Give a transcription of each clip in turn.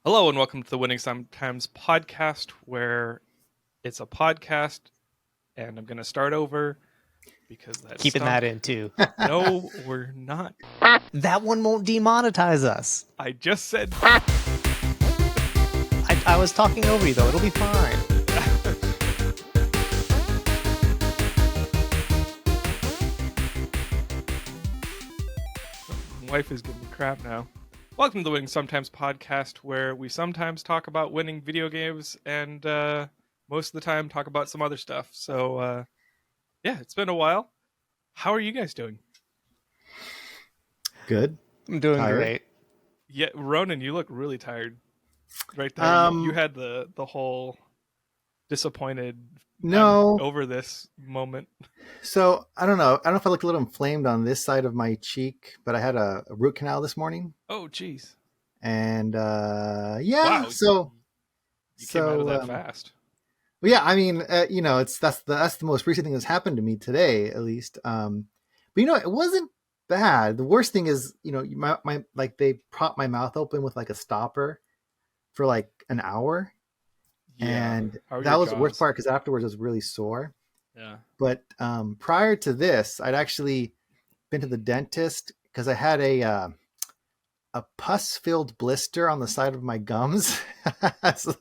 Hello and welcome to the Winning Sometimes podcast, where it's a podcast, and I'm going to start over because that Keeping stunk. that in too. No, we're not. That one won't demonetize us. I just said. I was talking over you though. It'll be fine. My wife is giving me crap now. Welcome to the Winning Sometimes podcast, where we sometimes talk about winning video games and most of the time talk about some other stuff. So, yeah, it's been a while. How are you guys doing? Good. I'm doing Tired? great. Yeah, Ronan, you look really tired. Right there, you had the whole disappointed No. over this moment. So I don't know. I don't know if I look a little inflamed on this side of my cheek, but I had a root canal this morning, Oh, geez. and yeah. Wow. So You came out of that fast. well, yeah. I mean, that's the most recent thing that's happened to me today, at least. But it wasn't bad. The worst thing is, my like they propped my mouth open with like a stopper for like an hour. Yeah. And How are that your was the worst jaws? part because afterwards it was really sore. Yeah. But prior to this, I'd actually been to the dentist because I had a pus-filled blister on the side of my gums. So,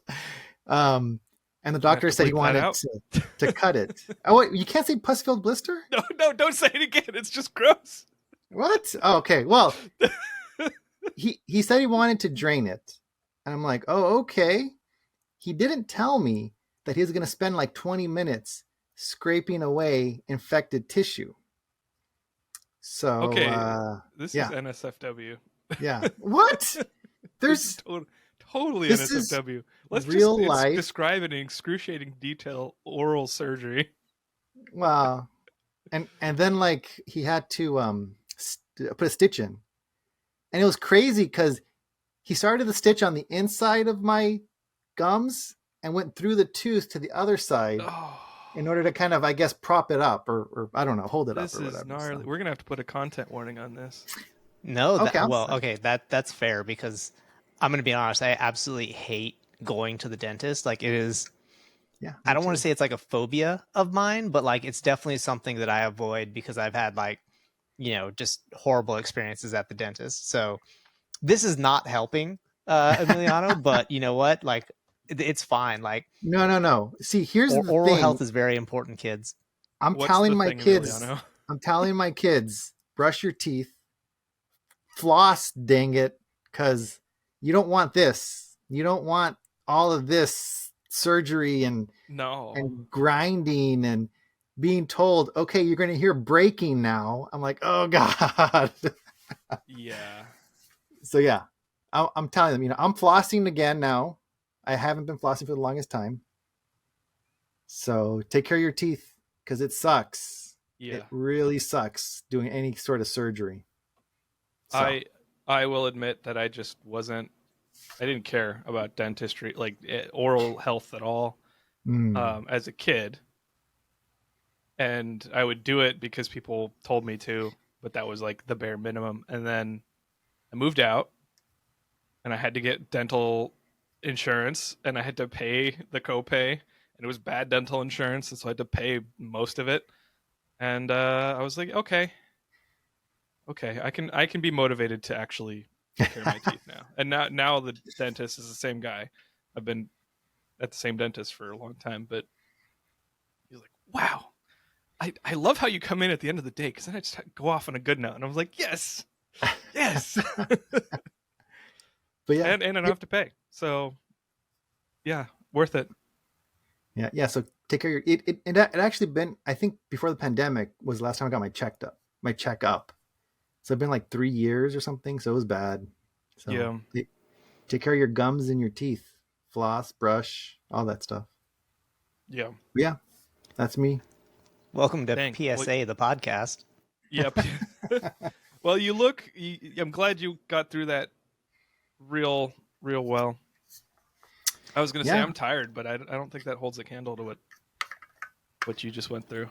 and the doctor to said he bleep that wanted out? to cut it. Oh, wait, you can't say pus-filled blister? No, don't say it again. It's just gross. What? Oh, okay. Well, he said he wanted to drain it. And I'm like, oh, okay. He didn't tell me that he was going to spend like 20 minutes scraping away infected tissue. So, Okay. This yeah. is NSFW. Yeah. What? This There's is totally this is NSFW. Let's real just life. describe in excruciating detail oral surgery. Wow. And then like he had to put a stitch in. And it was crazy because he started the stitch on the inside of my gums and went through the tooth to the other side Oh, in order to kind of, I guess, prop it up or I don't know, hold it this up or is whatever. gnarly. So. We're gonna have to put a content warning on this. No, Okay, I'm sorry. okay, that's fair because I'm gonna be honest. I absolutely hate going to the dentist. Like it is. Yeah. I don't want to say it's like a phobia of mine, but like it's definitely something that I avoid because I've had like, just horrible experiences at the dentist. So this is not helping, Emiliano. But you know what? Like it's fine. Like No. See, here's the oral thing. health is very important, kids. I'm What's telling the my thing, kids, Emiliano? I'm telling my kids, brush your teeth, floss, dang it, because you don't want this. You don't want all of this surgery and No. grinding and being told, okay, you're going to hear breaking now. I'm like, oh God. Yeah. So yeah, I'm telling them, I'm flossing again now. I haven't been flossing for the longest time. So take care of your teeth because it sucks. Yeah. It really sucks doing any sort of surgery. So. I will admit that I just wasn't. I didn't care about dentistry, like oral health at all, as a kid. And I would do it because people told me to, but that was like the bare minimum. And then I moved out, and I had to get dental insurance, and I had to pay the copay, and it was bad dental insurance, and so I had to pay most of it. And I was like, okay, I can be motivated to actually take care of my teeth now. And now the dentist is the same guy. I've been at the same dentist for a long time, but he's like, wow, I love how you come in at the end of the day because then I just go off on a good note. And I was like, yes. But yeah, and I don't have to pay. So yeah, worth it. Yeah. So take care of your. It actually been. I think before the pandemic was the last time I got my checkup. So it's been like 3 years or something. So it was bad. So Yeah. take care of your gums and your teeth. Floss, brush, all that stuff. Yeah. But yeah, that's me. Welcome to Thanks. PSA, the podcast. Yep. Well, I'm glad you got through that real well. I was going to say Yeah. I'm tired, but I don't think that holds a candle to what you just went through.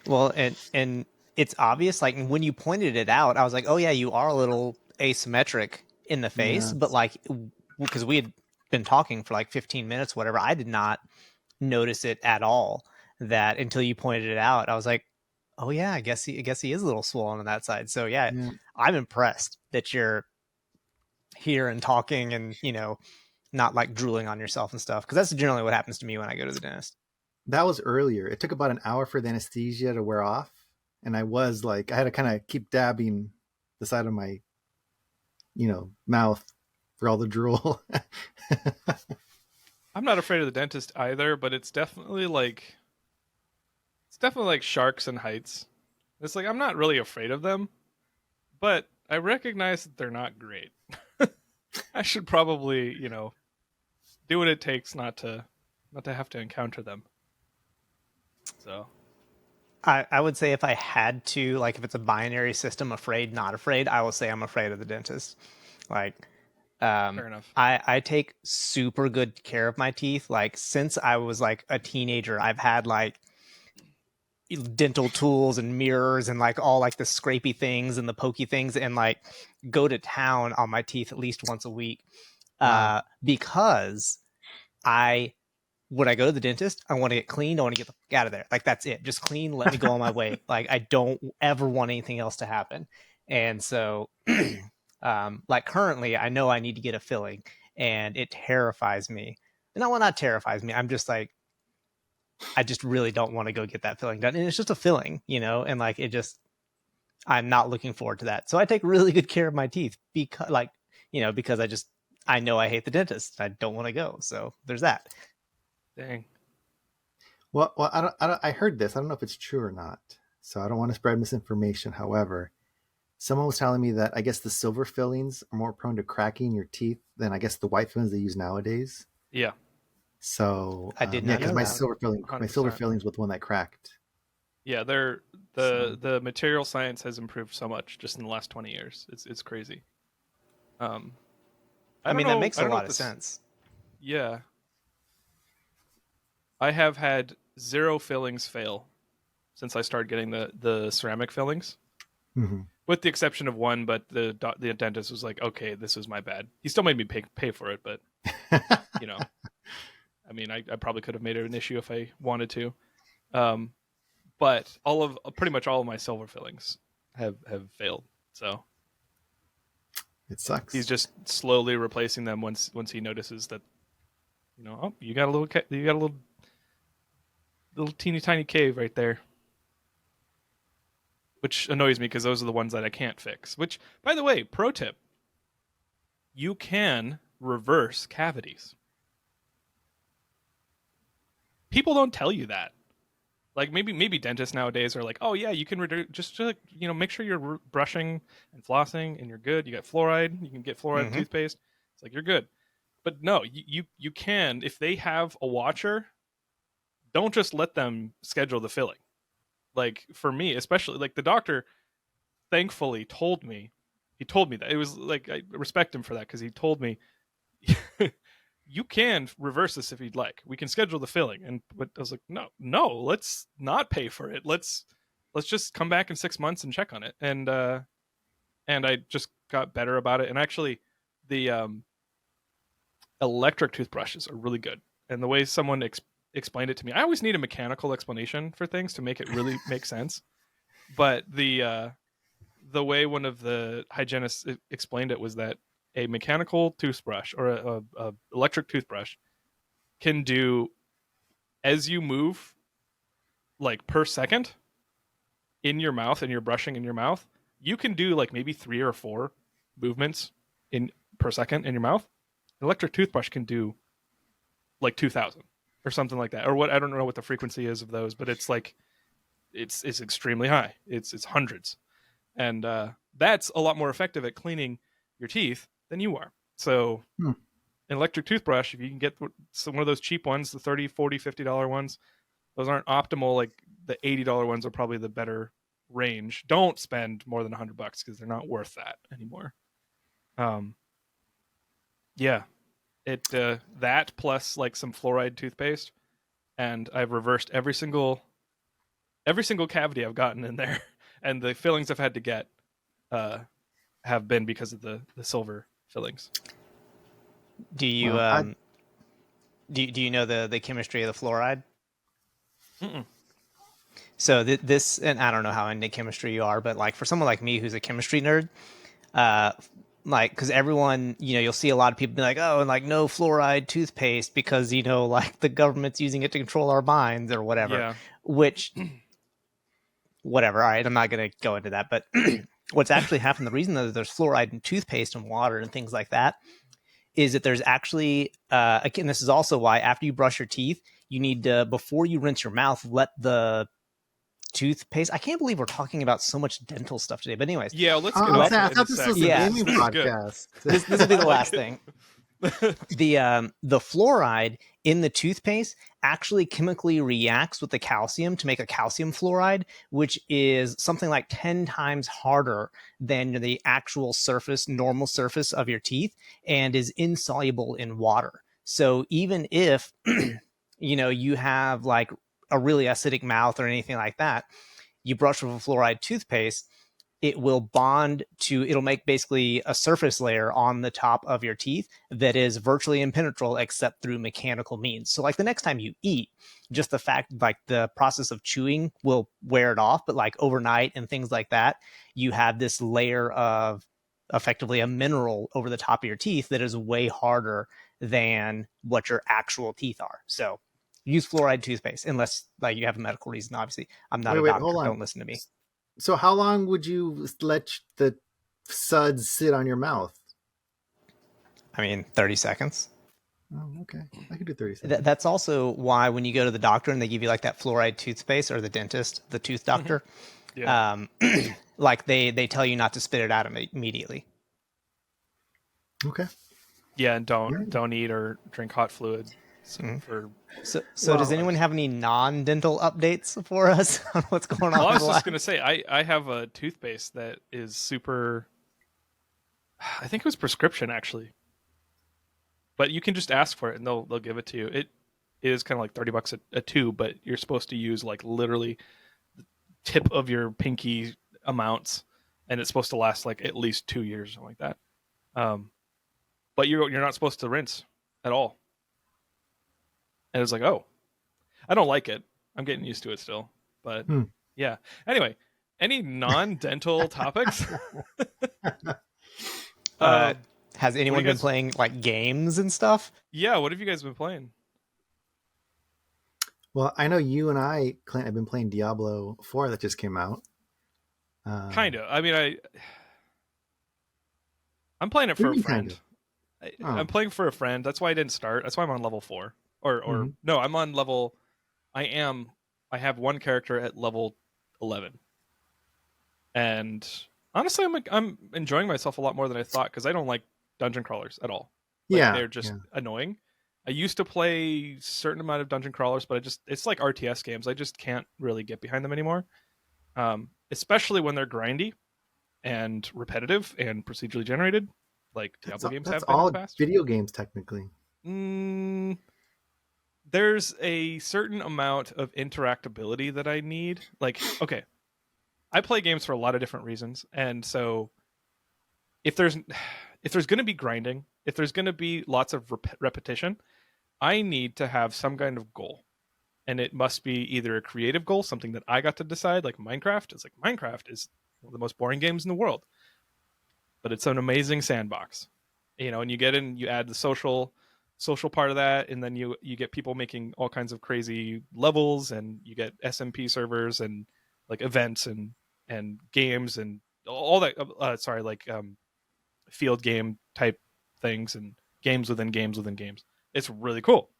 Well, and it's obvious. Like when you pointed it out, I was like, oh yeah, you are a little asymmetric in the face, Yeah. but like because we had been talking for like 15 minutes, whatever, I did not notice it at all. That until you pointed it out, I was like, oh yeah, I guess he is a little swollen on that side. So yeah, Yeah. I'm impressed that you're here and talking and, you know, not like drooling on yourself and stuff. Because that's generally what happens to me when I go to the dentist. That was earlier. It took about an hour for the anesthesia to wear off. And I was like, I had to kind of keep dabbing the side of my, mouth for all the drool. I'm not afraid of the dentist either, but it's definitely like sharks and heights. It's like I'm not really afraid of them, but I recognize that they're not great. I should probably, do what it takes not to have to encounter them. So I would say if I had to, like, if it's a binary system, afraid, not afraid, I will say I'm afraid of the dentist. Like, fair enough. I take super good care of my teeth. Like, since I was like a teenager, I've had like dental tools and mirrors and like all like the scrapey things and the pokey things, and like go to town on my teeth at least once a week. Wow. Because when I go to the dentist, I want to get clean. I want to get the fuck out of there. Like, that's it. Just clean. Let me go on my way. Like, I don't ever want anything else to happen. And so, like, currently, I know I need to get a filling, and it terrifies me. And well, not terrifies me. I'm just like, I just really don't want to go get that filling done. And it's just a filling, and like, I'm not looking forward to that. So I take really good care of my teeth because, like, because I know I hate the dentist. I don't want to go. So there's that. Dang. Well, I heard this. I don't know if it's true or not. So I don't want to spread misinformation. However, someone was telling me that I guess the silver fillings are more prone to cracking your teeth than I guess the white fillings they use nowadays. Yeah. So I did yeah, not because know my that. silver fillings with the one that cracked. Yeah, the material science has improved so much just in the last 20 years. It's crazy. I mean, that makes a lot of this, sense. Yeah. I have had 0 fillings fail since I started getting the ceramic fillings, Mm-hmm. with the exception of one. But the dentist was like, "Okay, this was my bad." He still made me pay for it, but I mean, I probably could have made it an issue if I wanted to. But pretty much all of my silver fillings have failed. So It sucks. he's just slowly replacing them once he notices that, oh, you got a little teeny tiny cave right there, which annoys me because those are the ones that I can't fix. Which, by the way, pro tip: you can reverse cavities. People don't tell you that. Like maybe dentists nowadays are like, oh yeah, you can reduce, just make sure you're brushing and flossing and you're good. You got fluoride, you can get fluoride toothpaste. It's like you're good. But no, you can, if they have a watcher, don't just let them schedule the filling. Like for me, especially, like the doctor thankfully told me, that it was like, I respect him for that, because he told me you can reverse this if you'd like. We can schedule the filling. But I was like, no, let's not pay for it. Let's just come back in 6 months and check on it. And I just got better about it. And actually, the electric toothbrushes are really good. And the way someone explained it to me, I always need a mechanical explanation for things to make it really make sense. But the way one of the hygienists explained it was that a mechanical toothbrush or a electric toothbrush can do, as you move, like per second in your mouth, and you're brushing in your mouth, you can do like maybe 3 or 4 movements in per second in your mouth. An electric toothbrush can do like 2,000 or something like that, or what, I don't know what the frequency is of those, but it's like it's extremely high. It's hundreds, and that's a lot more effective at cleaning your teeth than you are. So an electric toothbrush, if you can get one of those cheap ones, the $30, $40, $50 ones, those aren't optimal. Like the $80 ones are probably the better range. Don't spend more than $100 because they're not worth that anymore. Yeah, that plus like some fluoride toothpaste, and I've reversed every single cavity I've gotten in there, and the fillings I've had to get have been because of the silver fillings. Do you Well, do you know the chemistry of the fluoride? Mm-mm. So this, and I don't know how into chemistry you are, but like for someone like me who's a chemistry nerd, uh, like because everyone, you'll see a lot of people be like, oh, and like no fluoride toothpaste because like the government's using it to control our minds or whatever. Yeah. Which, whatever. All right, I'm not gonna go into that, but what's actually happened? The reason that there's fluoride in toothpaste and water and things like that is that there's actually, again, this is also why after you brush your teeth, you need to, before you rinse your mouth, let the toothpaste. I can't believe we're talking about so much dental stuff today. But anyways, Yeah, let's I get was off saying, I it in a thought this sec. was a Yeah. gaming This is good. podcast. this will be the I like last it. thing. The fluoride in the toothpaste actually chemically reacts with the calcium to make a calcium fluoride, which is something like 10 times harder than the actual surface, normal surface of your teeth, and is insoluble in water. So even if you have like a really acidic mouth or anything like that, you brush with a fluoride toothpaste, it will bond to, it'll make basically a surface layer on the top of your teeth that is virtually impenetrable except through mechanical means. So like the next time you eat, just the fact, like the process of chewing will wear it off, but like overnight and things like that, you have this layer of effectively a mineral over the top of your teeth that is way harder than what your actual teeth are. So use fluoride toothpaste unless like you have a medical reason. Obviously, I'm not a Wait, doctor. hold on. Don't listen to me. So how long would you let the suds sit on your mouth? I mean, 30 seconds. Oh, okay. I could do 30 seconds. That's also why when you go to the doctor and they give you like that fluoride toothpaste, or the dentist, the tooth doctor, Yeah. like they tell you not to spit it out immediately. Okay. Yeah, and Right. don't eat or drink hot fluid for. So does Well, anyone have any non-dental updates for us on what's going on Well, I in was their just life? gonna say I have a toothpaste that is super. I think it was prescription actually, but you can just ask for it and they'll give it to you. It is kind of like $30 a tube, but you're supposed to use like literally tip of your pinky amounts, and it's supposed to last like at least 2 years or something like that. But you're not supposed to rinse at all. And it's like, oh, I don't like it. I'm getting used to it still, but Hmm. yeah. Anyway, any non-dental topics? Uh, Um, has what do anyone you been guys? playing like games and stuff? Yeah, what have you guys been playing? well, I know you and I, Clint, have been playing Diablo 4 that just came out. Kind of. I mean, I'm playing it What do for you a mean, kind friend. of? I'm Oh. playing for a friend. That's why I didn't start. That's why I'm on level 4. Or Mhm. no, I'm on level. I am. I have one character at level 11, and honestly, I'm enjoying myself a lot more than I thought because I don't like dungeon crawlers at all. Like Yeah. they're just Yeah. annoying. I used to play a certain amount of dungeon crawlers, but it's like RTS games. I just can't really get behind them anymore. Especially when they're grindy and repetitive and procedurally generated, like Diablo games That's have been in the all past. video games, technically. Mm, there's a certain amount of interactability that I need. Like, okay, I play games for a lot of different reasons, and so if there's if there's going to be grinding, if there's going to be lots of repetition, I need to have some kind of goal, and it must be either a creative goal, something that I got to decide, like Minecraft. It's like Minecraft is one of the most boring games in the world, but it's an amazing sandbox, and you get in, you add the social part of that, and then you get people making all kinds of crazy levels, and you get SMP servers and like events and games and all that. Sorry, like field game type things and games within games within games. It's really cool.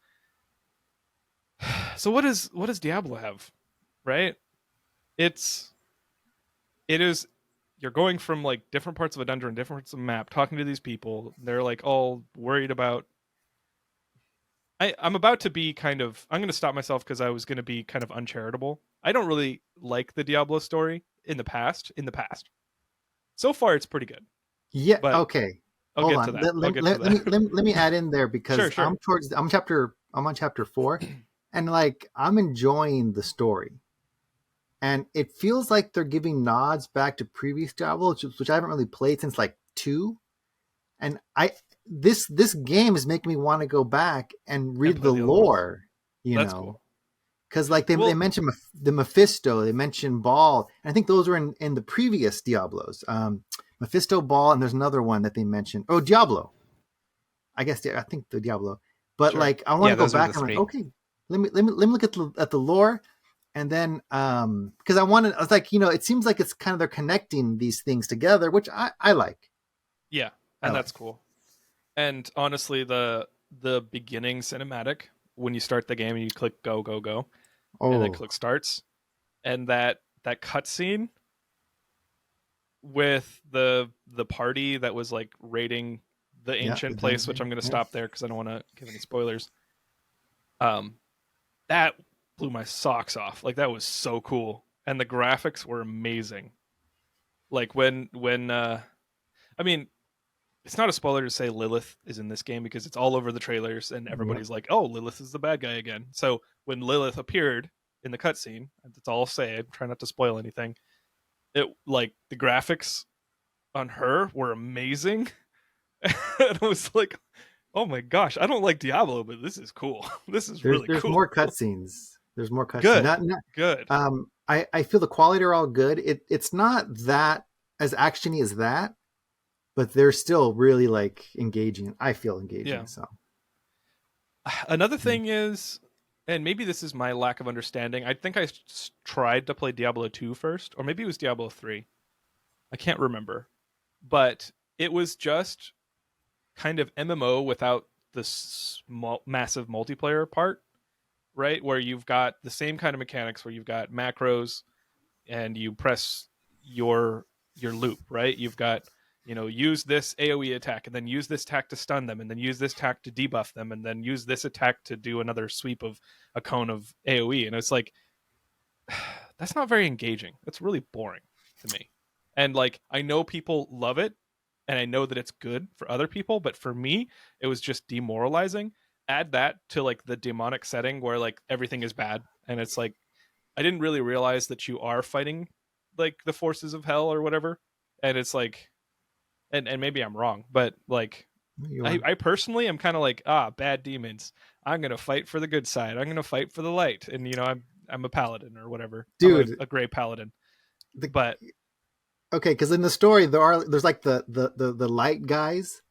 So what does Diablo have? Right? It's it is you're going from like different parts of a dungeon, different parts of the map, talking to these people. They're like all worried about. I'm about to be kind of. I'm going to stop myself because I was going to be kind of uncharitable. I don't really like the Diablo story in the past. In the past, so far it's pretty good, Yeah. but Okay. I'll Hold get to on. that. I'll get to Let me add in there Sure, because sure. I'm on chapter 4, and like I'm enjoying the story, and it feels like they're giving nods back to previous Diablo, which I haven't really played since like 2, and this game is making me want to go back and read play the the other ones. lore. You That's know, cool. because like they Well- mentioned the Mephisto, they mentioned Ball, and I think those were in the previous Diablos. Mephisto, Ball, and there's another one that they mentioned. Oh, Diablo. I guess I think the Diablo. But Sure. like I want Yeah, to go those were back. the I'm like, three. okay, let me look at the lore, and then because I was like, you know, it seems like it's kind of they're connecting these things together, which I like. Yeah, I and like. that's cool. And honestly, the beginning cinematic when you start the game and you click go go go, and then Oh, click starts, and that cutscene with the party that was like raiding the yeah, ancient the place, which dungeon. I'm going to Yeah. stop there because I don't want to give any spoilers. That blew my socks off. Like that was so cool, and the graphics were amazing. Like when I mean, it's not a spoiler to say Lilith is in this game because it's all over the trailers and Yeah. everybody's like, "Oh, Lilith is the bad guy again." So when Lilith appeared in the cutscene, that's all I'll say. I'm trying not to spoil anything. It like the graphics on her were amazing, and I was like, "Oh my gosh, I don't like Diablo, but this is cool. This is really There's cool." more cutscenes. There's more cutscenes. Good, good. I feel the quality are all good. It's not that as actiony as that, but they're still really like engaging. I feel engaging. Yeah. So Another thing is, and maybe this is my lack of understanding. I think I tried to play Diablo 2 first, or maybe it was Diablo 3. I can't remember. But it was just kind of MMO without the massive multiplayer part, right? Where you've got the same kind of mechanics where you've got macros and you press your loop, right? You've got, you know, use this AoE attack and then use this attack to stun them and then use this attack to debuff them and then use this attack to do another sweep of a cone of AoE. And it's like that's not very engaging. That's really boring to me. And like I know people love it and I know that it's good for other people, but for me it was just demoralizing. Add that to like the demonic setting where like everything is bad and it's like I didn't really realize that you are fighting like the forces of hell or whatever. And it's like and maybe I'm wrong, but like you are. I personally am kind of like, bad demons. I'm gonna fight for the good side. I'm gonna fight for the light. And you know, I'm a paladin or whatever. I'm Dude, a gray paladin. the, But okay, because in the story there's like the light guys.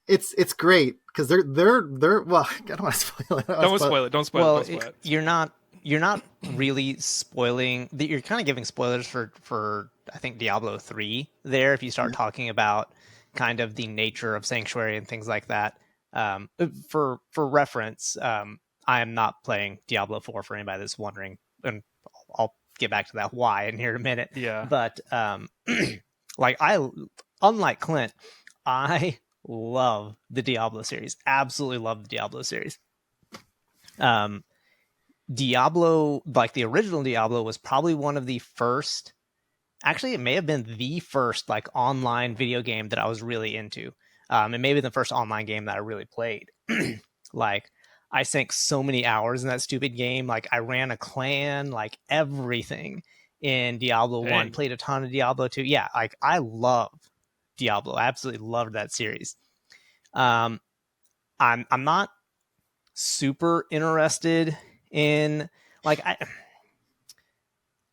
It's great because they're well. I don't want to spoil it. don't spoil it. Don't spoil it. Well, Don't spoil it. you're not really spoiling. You're kind of giving spoilers for I think Diablo 3 there. If you start talking about kind of the nature of Sanctuary and things like that. For reference, I am not playing Diablo 4 for anybody that's wondering, and I'll get back to that why in here in a minute. Yeah. But like unlike Clint, I love the Diablo series. Absolutely love the Diablo series. Diablo, like the original Diablo, was probably one of the first. Actually, it may have been the first like online video game that I was really into. It may have been the first online game that I really played. Like, I sank so many hours in that stupid game. Like, I ran a clan, like everything in Diablo 1. Dang. Played a ton of Diablo 2. Yeah, like I love Diablo. I absolutely loved that series. I'm not super interested in like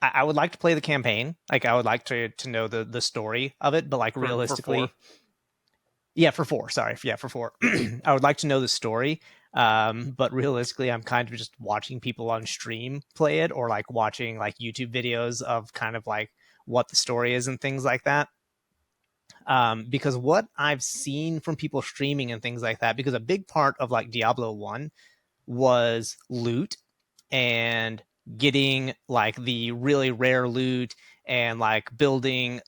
I would like to play the campaign. Like I would like to know the story of it, but like realistically, for 4. Sorry, yeah, for 4. I would like to know the story, but realistically, I'm kind of just watching people on stream play it or like watching like YouTube videos of kind of like what the story is and things like that. Because what I've seen from people streaming and things like that, because a big part of like Diablo 1 was loot and getting like the really rare loot and like building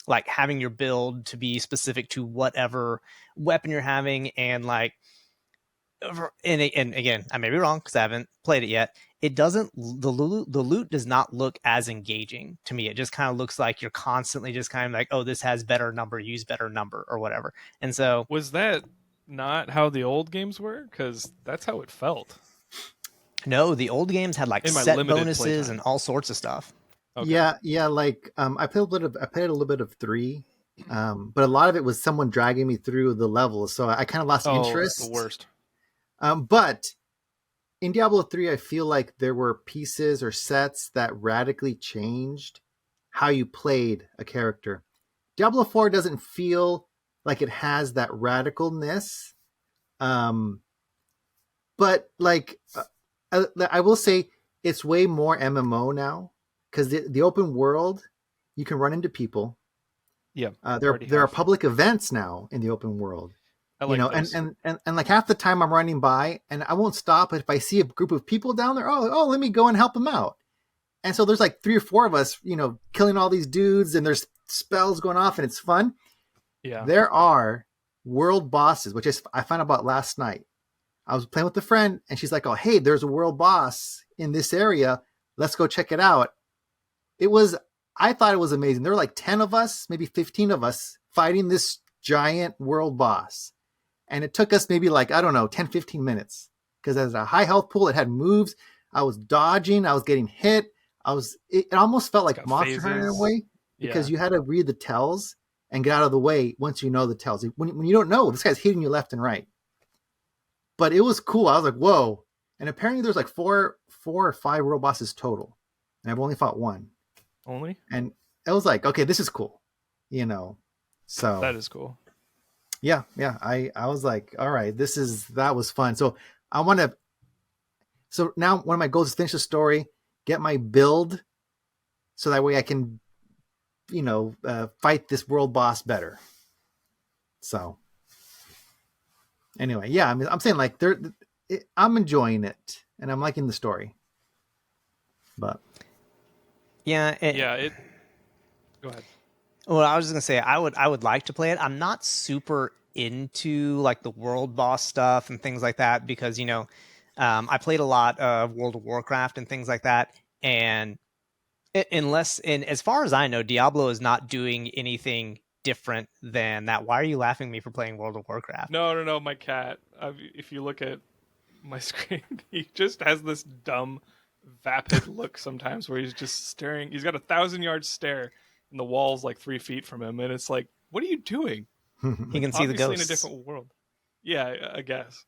like having your build to be specific to whatever weapon you're having and like and again I may be wrong because I haven't played it yet. It doesn't the loot does not look as engaging to me. It just kind of looks like you're constantly just kind of like, oh, this has better number, use better number or whatever. And so Was that not how the old games were? Because that's how it felt. no, the old games had like In my set limited bonuses playtime. and all sorts of stuff. Okay. Yeah. Like I played a little bit of 3, But a lot of it was someone dragging me through the levels, so I kind of lost Oh, it's the interest. worst. But in Diablo 3, I feel like there were pieces or sets that radically changed how you played a character. Diablo 4 doesn't feel like it has that radicalness. Um, but like, I will say it's way more MMO now because the open world, you can run into people. Yeah, There already there are have. public events now in the open world, I you like know, those. and like half the time I'm running by and I won't stop if I see a group of people down there. Oh, let me go and help them out. And so there's like 3 or 4 of us, killing all these dudes, and there's spells going off, and it's fun. Yeah. There are world bosses, which I found out last night. I was playing with a friend, and she's like, "Oh, hey, there's a world boss in this area. Let's go check it out." It was, I thought it was amazing. There were like 10 of us, maybe 15 of us fighting this giant world boss. And it took us maybe like, I don't know, 10, 15 minutes. Because as a high health pool, it had moves. I was dodging, I was getting hit. It almost felt It's like got Monster Hunter in a phases. way because Yeah. you had to read the tells and get out of the way once you know the tells. When you don't know, this guy's hitting you left and right. But it was cool. I was like, whoa. And apparently there's like four or five world bosses total. And I've only fought one. Only? And it was like, okay, this is cool. You know. So That is cool. yeah. I was like, all right, that was fun. So I want to. So now one of my goals is finish the story, get my build, so that way I can, fight this world boss better. So anyway, yeah, I mean, I'm saying like I'm enjoying it and I'm liking the story, but Yeah. Yeah, it go ahead. Well, I was just gonna say I would like to play it. I'm not super into like the world boss stuff and things like that because I played a lot of World of Warcraft and things like that, and unless and as far as I know, Diablo is not doing anything different than that. Why are you laughing at me for playing World of Warcraft? No, my cat. If you look at my screen, he just has this dumb, vapid look sometimes where he's just staring. He's got 1,000 yard stare, and the wall's like 3 feet from him, and it's like, what are you doing? He Like, can see the obviously in a ghosts. different world. Yeah, I guess.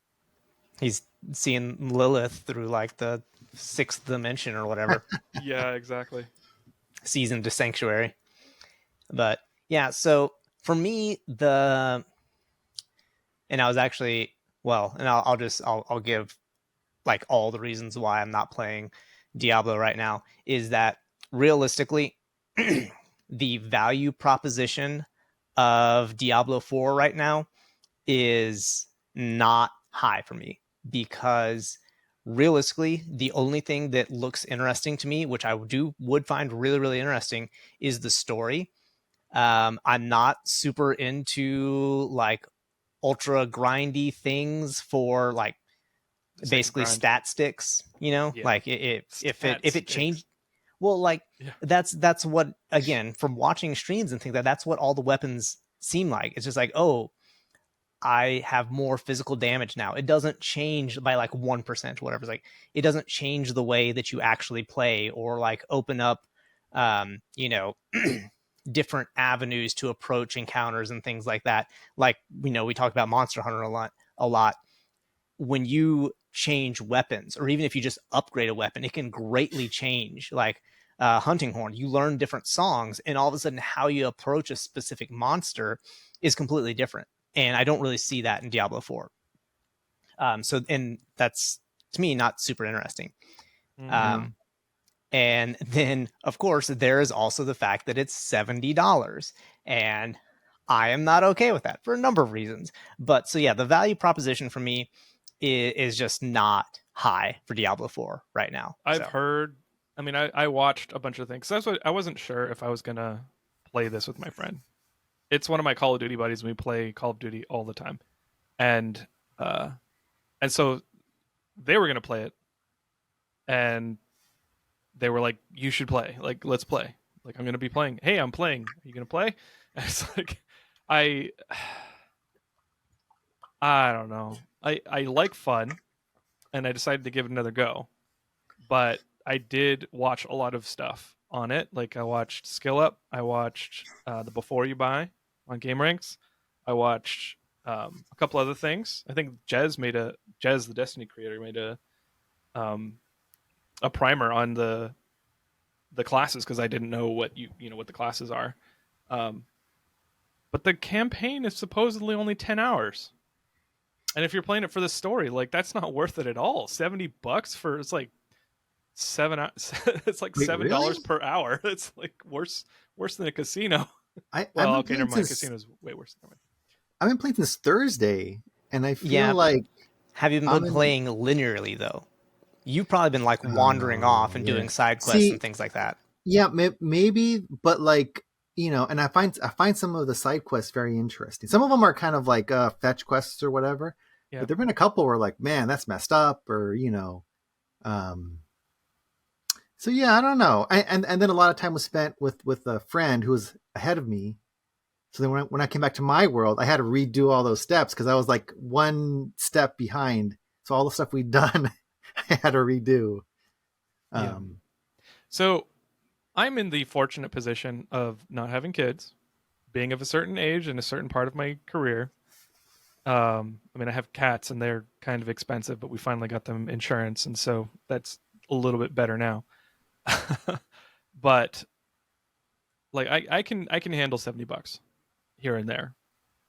He's seeing Lilith through like the sixth dimension or whatever. Yeah, exactly. Sees into sanctuary. But yeah, so for me, and I was actually and I'll give like all the reasons why I'm not playing Diablo right now is that realistically, the value proposition of Diablo 4 right now is not high for me because realistically the only thing that looks interesting to me, which I would find really really interesting, is the story. I'm not super into like ultra grindy things for like The sake of basically grind. stat sticks, Yeah. like Stat if it sticks. changed. Well, like Yeah. that's what, again, from watching streams and things that's what all the weapons seem like. It's just like, oh, I have more physical damage now. It doesn't change by like 1% or whatever. It's like it doesn't change the way that you actually play or like open up um you know different avenues to approach encounters and things like that. Like, we talked about Monster Hunter a lot. When you change weapons, or even if you just upgrade a weapon, it can greatly change. Like hunting horn, you learn different songs, and all of a sudden, how you approach a specific monster is completely different. And I don't really see that in Diablo 4. And that's, to me, not super interesting. Mm-hmm. yeah. Um, and then, of course, there is also the fact that it's $70. And I am not okay with that for a number of reasons. But so, yeah, the value proposition for me is just not high for Diablo 4 right now. I've So, heard. I mean, I watched a bunch of things. That's what I wasn't sure if I was gonna play this with my friend. It's one of my Call of Duty buddies. And we play Call of Duty all the time, and uh, and so they were gonna play it, and they were like, "You should play. Like, let's play. Like, I'm gonna be playing. Hey, I'm playing. Are you gonna play?" And it's like, I, I don't know. I like fun, and I decided to give it another go. But I did watch a lot of stuff on it. Like I watched Skill Up. I watched the Before You Buy. on Game Ranks. I watched a couple other things. I think Jez, the Destiny creator, made um, a primer on the classes because I didn't know what what the classes are. Um, but the campaign is supposedly only 10 hours, and if you're playing it for the story, like that's not worth it at all. $70 for it's like it's like Wait, really? $7 per hour. It's like worse than a casino. I've Well, been okay, never playing mind. since Casino's way worse. Never mind. I've been playing since Thursday, and I feel Yeah. like Have you I'm been in. playing linearly though? You've probably been like wandering off Oh and yeah. doing side quests See, and things like that. yeah, maybe, but like and I find some of the side quests very interesting. Some of them are kind of like fetch quests or whatever, Yeah. but there've been a couple where like, man, that's messed up, or um. So yeah, I don't know. And then a lot of time was spent with a friend who was ahead of me. So then when I came back to my world, I had to redo all those steps because I was like one step behind. So all the stuff we'd done, I had to redo. Yeah. Um, So I'm in the fortunate position of not having kids, being of a certain age and a certain part of my career. I mean, I have cats and they're kind of expensive, but we finally got them insurance, and so that's a little bit better now. But like, I can handle $70 here and there,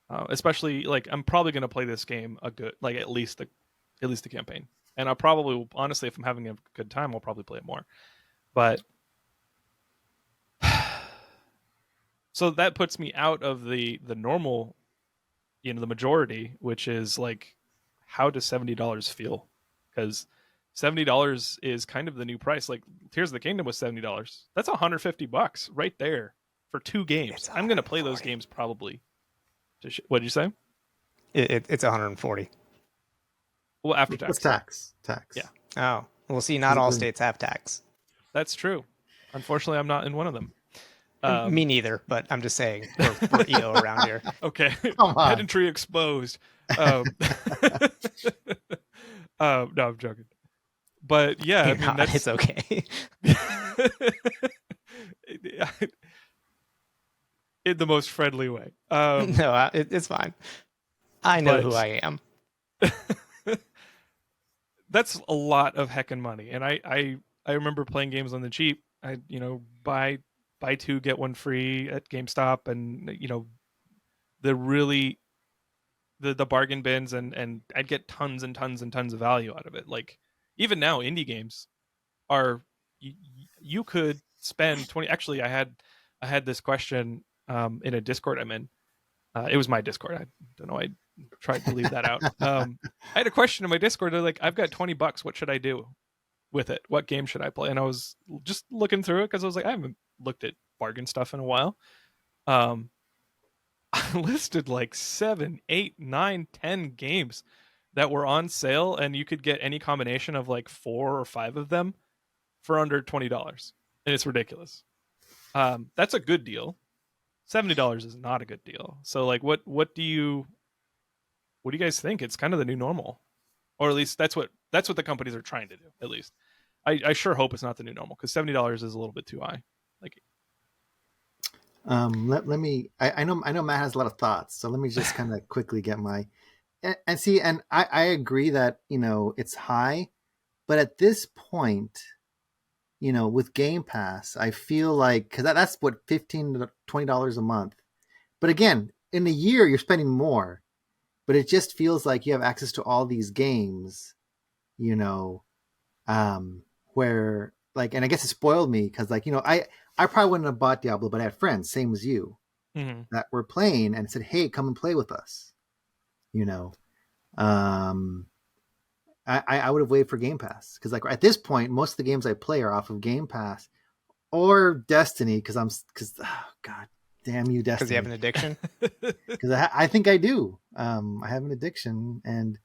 especially like I'm probably gonna play this game a good like at least the campaign, and I'll probably honestly if I'm having a good time, I'll probably play it more. But so that puts me out of the normal, the majority, which is like, how does $70 feel? Because $70 is kind of the new price. Like Tears of the Kingdom was $70. That's $150 right there for 2 games. It's I'm gonna play those 140. games probably. What did you say? It's 140. Well, after what's tax. tax? Yeah. Oh, well, see, not all states have tax. That's true. Unfortunately, I'm not in one of them. Me neither, but I'm just saying we're EO around here. Okay, Come on. pedantry exposed. No, I'm joking. But yeah, I mean that's It's okay. in the most friendly way. No, it's fine. I know who but I am. that's a lot of heckin' money, and I remember playing games on the cheap. I buy two get one free at GameStop, and the really the bargain bins, and I'd get tons and tons and tons of value out of it. Like even now, indie games are you, you could spend 20. Actually, I had this question in a Discord I'm in. It was my Discord. I don't know. I tried to leave that out. I had a question in my Discord. They're like, I've got $20. What should I do with it? What game should I play? And I was just looking through it because I was like, I haven't looked at bargain stuff in a while. Um, I listed like 7, 8, 9, 10 games that were on sale, and you could get any combination of like 4 or 5 of them for under $20, and it's ridiculous. That's a good deal. $70 is not a good deal. So like, what do you guys think? It's kind of the new normal, or at least that's what the companies are trying to do. At least, I sure hope it's not the new normal because $70 is a little bit too high. Like, Let me. I know Matt has a lot of thoughts, so let me just kind of quickly get my and see. And I agree that it's high, but at this point, with Game Pass, I feel like because that's what $15 to $20 a month. But again, in a year, you're spending more. But it just feels like you have access to all these games, you know, where like, and I guess it spoiled me because like, I probably wouldn't have bought Diablo, but I had friends, same as you, that were playing and said, "Hey, come and play with us." You know, um, I would have waited for Game Pass because like at this point, most of the games I play are off of Game Pass or Destiny because oh, God damn you, Because you have Destiny. an addiction. Because I think I do. I have an addiction, and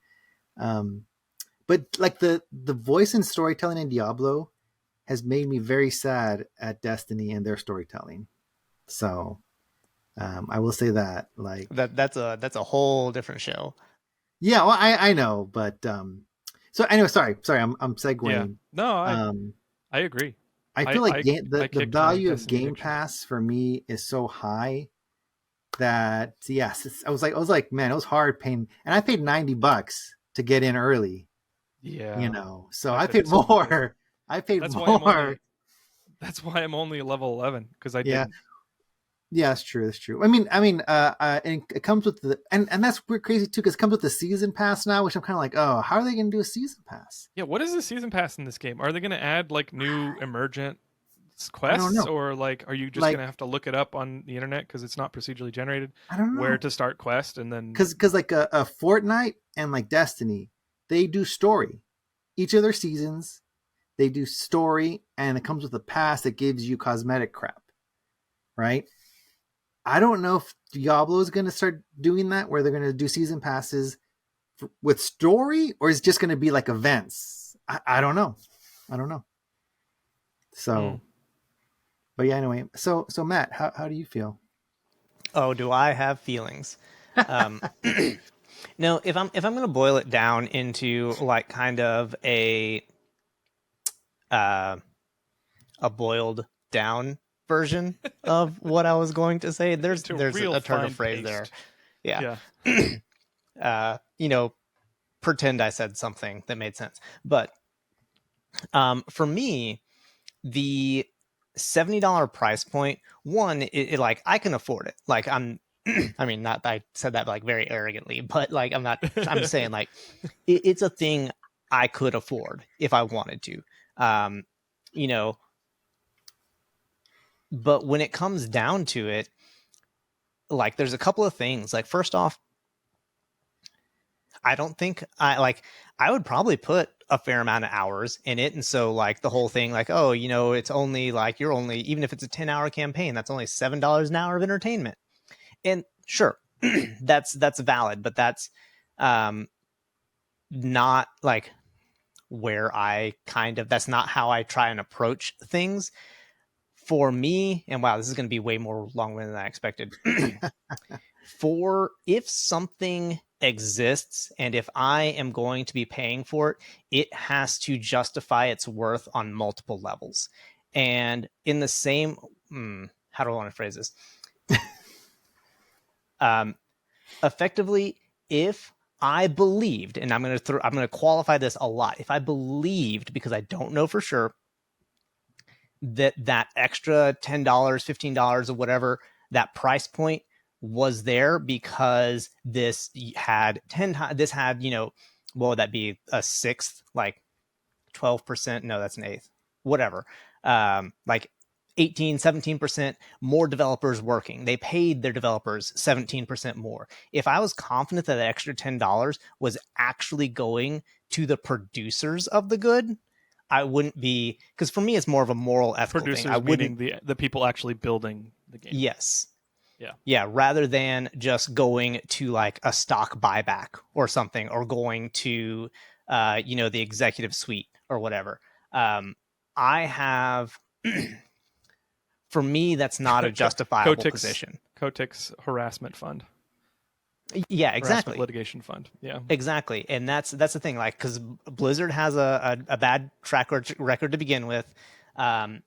but like the voice and storytelling in Diablo has made me very sad at Destiny and their storytelling. So I will say that like That's a whole different show. yeah, well I know, but so anyway, sorry, I'm yeah, segueing. no, Um, I agree. I I feel like I, the I kicked my value of Destiny Game addiction. Pass for me is so high that yes, I was like, man, it was hard paying, and I paid $90 to get in early. Yeah, So I I couldn't paid support it. more. I paid That's why I'm more. only that's why I'm only level 11 because I Yeah, didn't. yeah, that's true. That's true. And it comes with the and that's weird, crazy too, because it comes with the season pass now, which I'm kind of like, oh, how are they going to do a season pass? Yeah, what is the season pass in this game? Are they going to add like new emergent I don't quests, know. or like are you just going Like, to have to look it up on the internet because it's not procedurally generated I don't where know, to start quest and then because like a Fortnite and like Destiny, they do story. Each of their seasons, they do story, and it comes with a pass that gives you cosmetic crap, right? I don't know if Diablo is going to start doing that, where they're going to do season passes with story, or is it just going to be like events? I don't know. I don't know. hmm. So, but yeah, anyway. So Matt, how do you feel? Oh, do I have feelings? Um, no, if I'm going to boil it down into like kind of uh, a boiled down version of what I was going to say, To there's real a turn of fine phrase there. paste. Yeah. Yeah. You know, pretend I said something that made sense. But for me, the $70 price point, one, it like I can afford it. Like I mean, not I said that like very arrogantly, but like I'm saying like it's a thing I could afford if I wanted to. Um, you know, but when it comes down to it, like there's a couple of things. Like first off, I don't think I would probably put a fair amount of hours in it. And so like the whole thing, like, oh, it's only like you're only even if it's a 10-hour campaign, that's only $7 an hour of entertainment. And sure, that's valid, but that's um not like where I kind of that's not how I try and approach things. For me, and wow, this is gonna be way more long-winded than I expected. For if something exists and if I am going to be paying for it, it has to justify its worth on multiple levels. And in the same, how do I want to phrase this? Um, Effectively, if I believed, and I'm going to qualify this a lot. If I believed, because I don't know for sure, that extra $10, $15 or whatever, that price point was there because this had 10 times, this had, what would that be? A sixth, like 12%. No, that's an eighth, whatever. Like 18, 17% more developers working. They paid their developers 17% more. If I was confident that the extra $10 was actually going to the producers of the good, I wouldn't be, because for me, it's more of a moral, ethical thing. I Producers wouldn't, meaning the people actually building the game. yes. Yeah. Yeah, rather than just going to like a stock buyback or something, or going to, the executive suite or whatever. I have, for me, that's not a justifiable position. Kotick's harassment fund. Yeah, Harassment exactly. litigation fund. Yeah. Exactly. And that's the thing, like, because Blizzard has a bad track record to begin with, and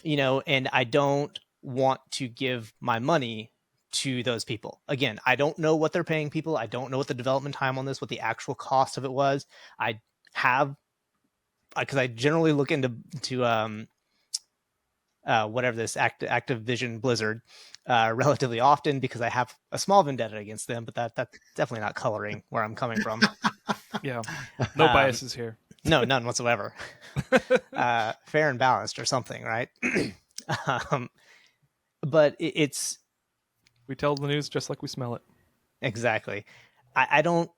I don't want to give my money to those people. Again, I don't know what they're paying people. I don't know what the development time on this, what the actual cost of it was. I have, because I generally look into whatever this Activision Blizzard relatively often, because I have a small vendetta against them, but that's definitely not coloring where I'm coming from. Yeah. No biases here. No, none whatsoever. Fair and balanced or something, right? um, but it's We tell the news just like we smell it. exactly. I don't.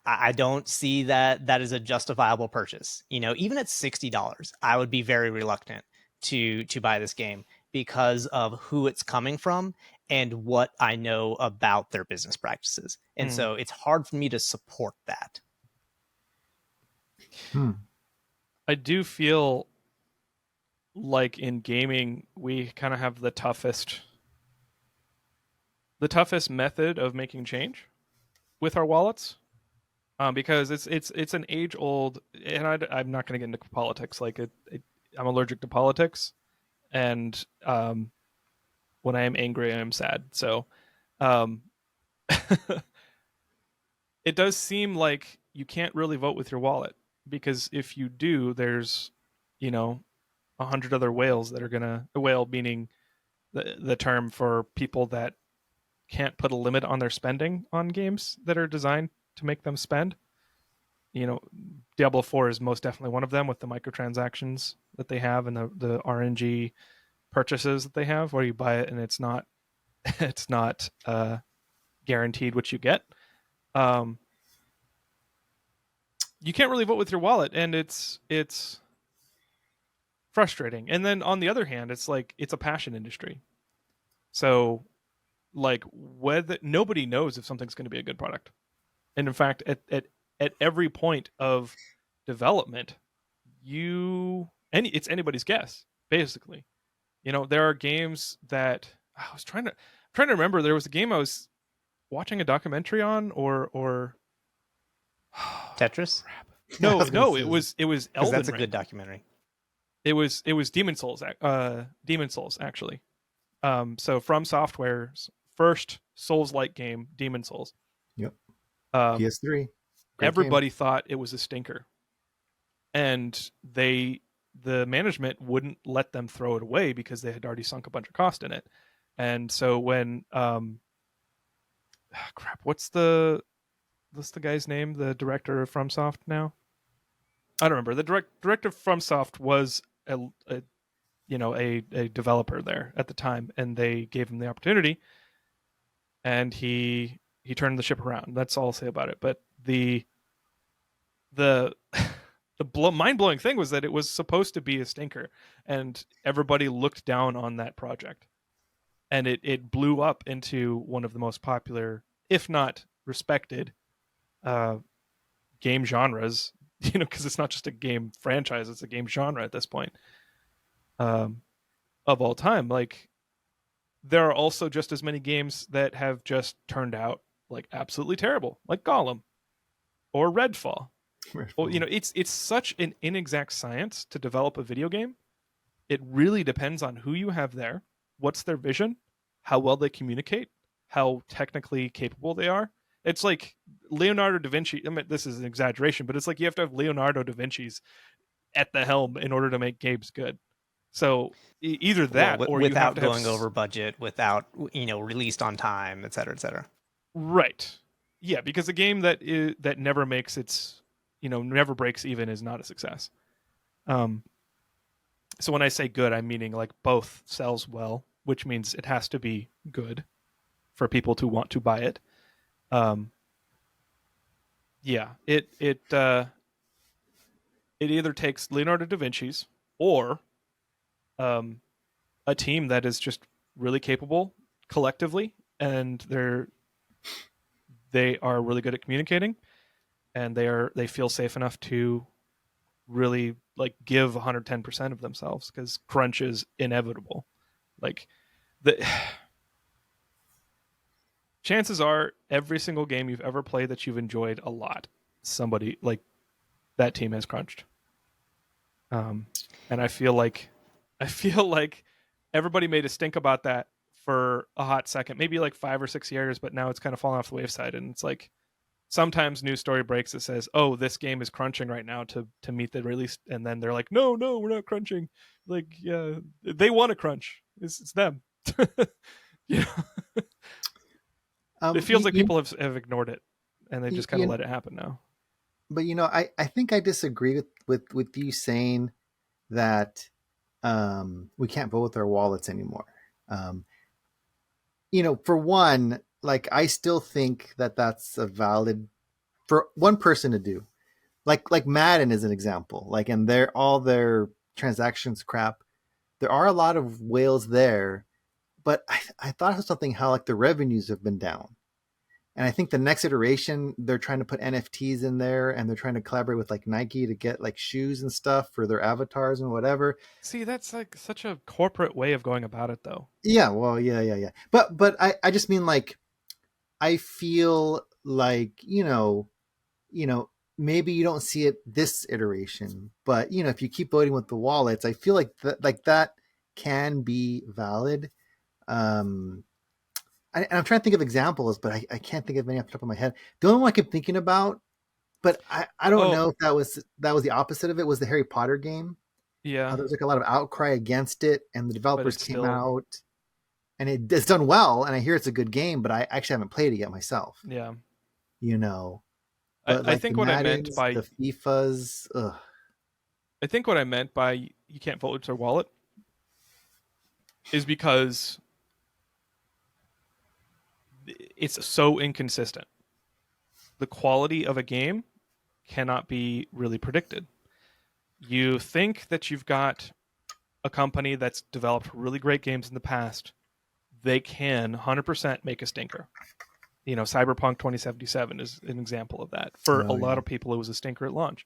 I don't see that is a justifiable purchase. Even at $60, I would be very reluctant to buy this game because of who it's coming from and what I know about their business practices. And so it's hard for me to support that. I do feel like in gaming we kind of have the toughest method of making change with our wallets, because it's an age old, and I'm not going to get into politics. Like I'm allergic to politics, and when I am angry, I am sad. So Um, it does seem like you can't really vote with your wallet, because if you do, there's, you know, 100 other whales that are gonna, a whale meaning the term for people that can't put a limit on their spending on games that are designed to make them spend. You know, Diablo 4 is most definitely one of them, with the microtransactions that they have and the RNG purchases that they have, where you buy it and it's not it's not guaranteed what you get. Um, you can't really vote with your wallet, and it's frustrating. And then on the other hand, it's like it's a passion industry. So like whether nobody knows if something's going to be a good product. And in fact, at every point of development, it's anybody's guess, basically. You know, there are games that I was trying to remember. There was a game I was watching a documentary on, or Tetris, crap. I No, was gonna no, say, it was because Elden that's a Ring. good documentary. It was Demon Souls actually. So From Software's first Souls-like game, Demon Souls. yep, Um, PS3, great game. everybody thought it was a stinker, and the management wouldn't let them throw it away because they had already sunk a bunch of cost in it. And so when crap, what's the guy's name? The director of FromSoft now? I don't remember. The director of FromSoft was a a developer there at the time, and they gave him the opportunity, and he turned the ship around. That's all I'll say about it. But the mind blowing thing was that it was supposed to be a stinker, and everybody looked down on that project, and it blew up into one of the most popular, if not respected, uh, game genres. You know, because it's not just a game franchise; it's a game genre at this point, um, of all time. Like there are also just as many games that have just turned out like absolutely terrible, like Gollum or Redfall. Well, you know, it's such an inexact science to develop a video game. It really depends on who you have there, what's their vision, how well they communicate, how technically capable they are. It's like Leonardo da Vinci. I mean, this is an exaggeration, but it's like you have to have Leonardo da Vinci's at the helm in order to make games good. So either Well, that, or you have without to have going over budget, without released on time, et cetera, et cetera. right. Yeah, because a game that never makes its, never breaks even is not a success. Um, so when I say good, I'm meaning like both sells well, which means it has to be good for people to want to buy it. Um, yeah, it either takes Leonardo da Vinci's, or um, a team that is just really capable collectively, and they are really good at communicating, and they feel safe enough to really like give 110% of themselves, because crunch is inevitable. Like the chances are every single game you've ever played that you've enjoyed a lot, somebody like that team has crunched. Um, and I feel like everybody made a stink about that for a hot second, maybe like 5 or 6 years, but now it's kind of fallen off the wayside. And it's like sometimes news story breaks that says, "Oh, this game is crunching right now to meet the release," and then they're like, "No, no, we're not crunching." Like, yeah, they want to crunch. It's them. You know, it feels like people have ignored it, and they just kind of let it happen now. but I think I disagree with you saying that we can't vote with our wallets anymore. Um, for one, like I still think that that's a valid for one person to do. Like Madden is an example. Like, and all their transactions crap. There are a lot of whales there, but I thought of something how like the revenues have been down. And I think the next iteration, they're trying to put NFTs in there, and they're trying to collaborate with like Nike to get like shoes and stuff for their avatars and whatever. See, that's like such a corporate way of going about it, though. Yeah, well, yeah. But I just mean like I feel like maybe you don't see it this iteration, but if you keep voting with the wallets, I feel like that can be valid. Um, I'm trying to think of examples, but I can't think of any off the top of my head. The only one I keep thinking about, but I don't Oh, know if that was the opposite of it, was the Harry Potter game. yeah, There was like a lot of outcry against it, and the but developers it's came still, out, and it's done well, and I hear it's a good game, but I actually haven't played it yet myself. yeah. You know, I, but I like the think what I meant Maddens, by the FIFAs, ugh. I think what I meant by you can't vote with your wallet is because it's so inconsistent. The quality of a game cannot be really predicted. You think that you've got a company that's developed really great games in the past, they can 100% make a stinker. Cyberpunk 2077 is an example of that. For a Oh lot yeah. of people, it was a stinker at launch.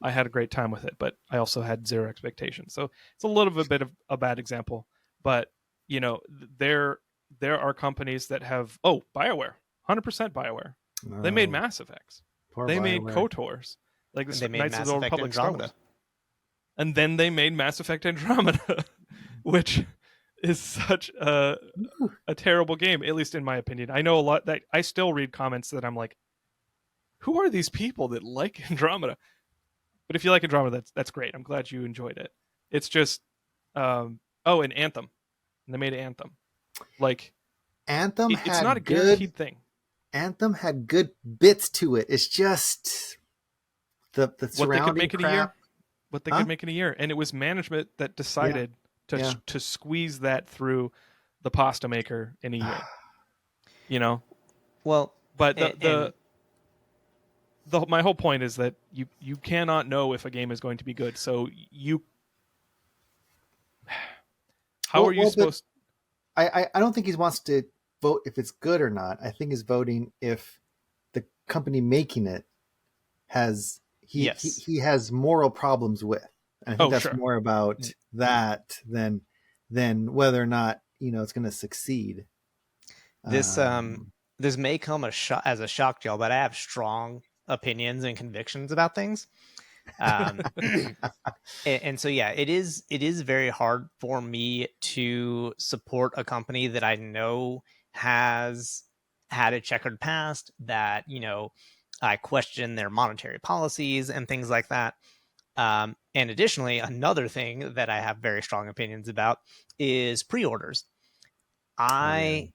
I had a great time with it, but I also had zero expectations. So it's a little bit of a bad example. But you know, there are companies that have BioWare, 100% BioWare. They made Oh, Mass Effects. poor They made Bioware. KOTORs, like And the they made Knights of Mass the Old Effect Republic Star Andromeda. Wars, and then they made Mass Effect Andromeda, which is such a terrible game, at least in my opinion. I know a lot that I still read comments that I'm like, who are these people that like Andromeda? But if you like Andromeda, that's great. I'm glad you enjoyed it. It's just, and Anthem. And they made Anthem. Like, Anthem it's not a had good guaranteed thing. Anthem had good bits to it. It's just the What they could surrounding make in a year, crap. what they Huh? could make in a year, and it was management that Yeah. decided Yeah. to squeeze that through the pasta maker in a year. You know, Well, but and my whole point is that you cannot know if a game is going to be good. So how are you But supposed? I don't think he wants to vote if it's good or not. I think he's voting if the company making it has yes, he has moral problems with. And I think Oh, that's sure. more about that than whether or not it's going to succeed. this Um, this may come as a shock to y'all, but I have strong opinions and convictions about things. Um, and so yeah, it is very hard for me to support a company that I know has had a checkered past, that I question their monetary policies and things like that. And additionally, another thing that I have very strong opinions about is pre-orders. oh yeah. I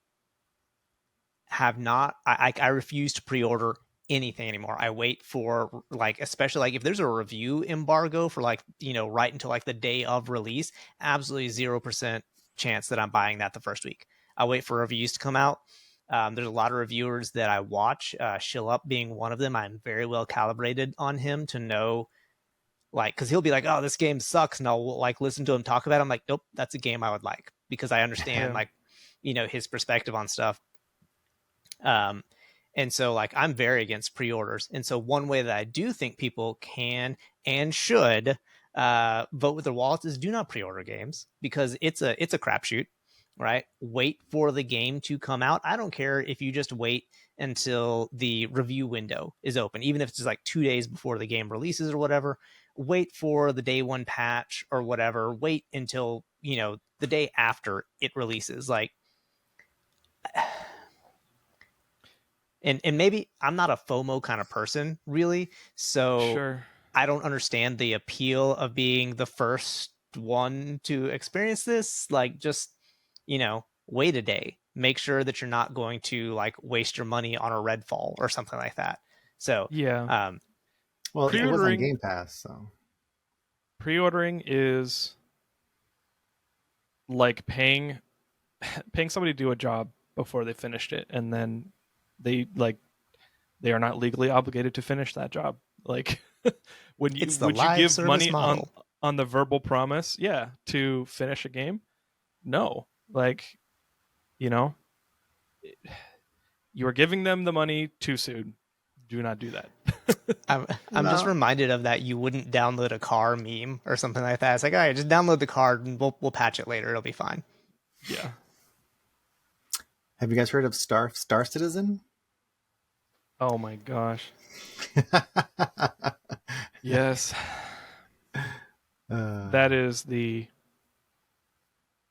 have not I refuse to pre-order anything anymore. I wait for, like, especially like if there's a review embargo for, like, right until like the day of release, absolutely 0% chance that I'm buying that the first week. I wait for reviews to come out. There's a lot of reviewers that I watch, Shill Up being one of them. I'm very well calibrated on him to know, like, because he'll be like, oh, this game sucks, and I'll like listen to him talk about it. I'm like, nope, that's a game I would like, because I understand, Yeah. like, his perspective on stuff. um and so, like, I'm very against pre-orders. And so one way that I do think people can and should vote with their wallets is do not pre-order games, because it's a crapshoot, right? Wait for the game to come out. I don't care if you just wait until the review window is open, even if it's just like 2 days before the game releases or whatever. Wait for the day one patch or whatever. Wait until the day after it releases. Like, and maybe I'm not a FOMO kind of person, really, so Sure. I don't understand the appeal of being the first one to experience this. Like, just wait a day, make sure that you're not going to like waste your money on a Redfall or something like that. So Yeah. Well, it was on Pre-ordering Game Pass, so pre-ordering is like paying somebody to do a job before they finished it, and then they like they are not legally obligated to finish that job. Like, when you it's the would you live give service money model. on the verbal promise, yeah, to finish a game? No. Like, you know, you are giving them the money too soon. Do not do that. I'm just no. reminded of that "you wouldn't download a car" meme or something like that. It's like, all right, just download the card and we'll patch it later. It'll be fine. Yeah. Have you guys heard of Star Citizen? Oh my gosh. Yes. That is the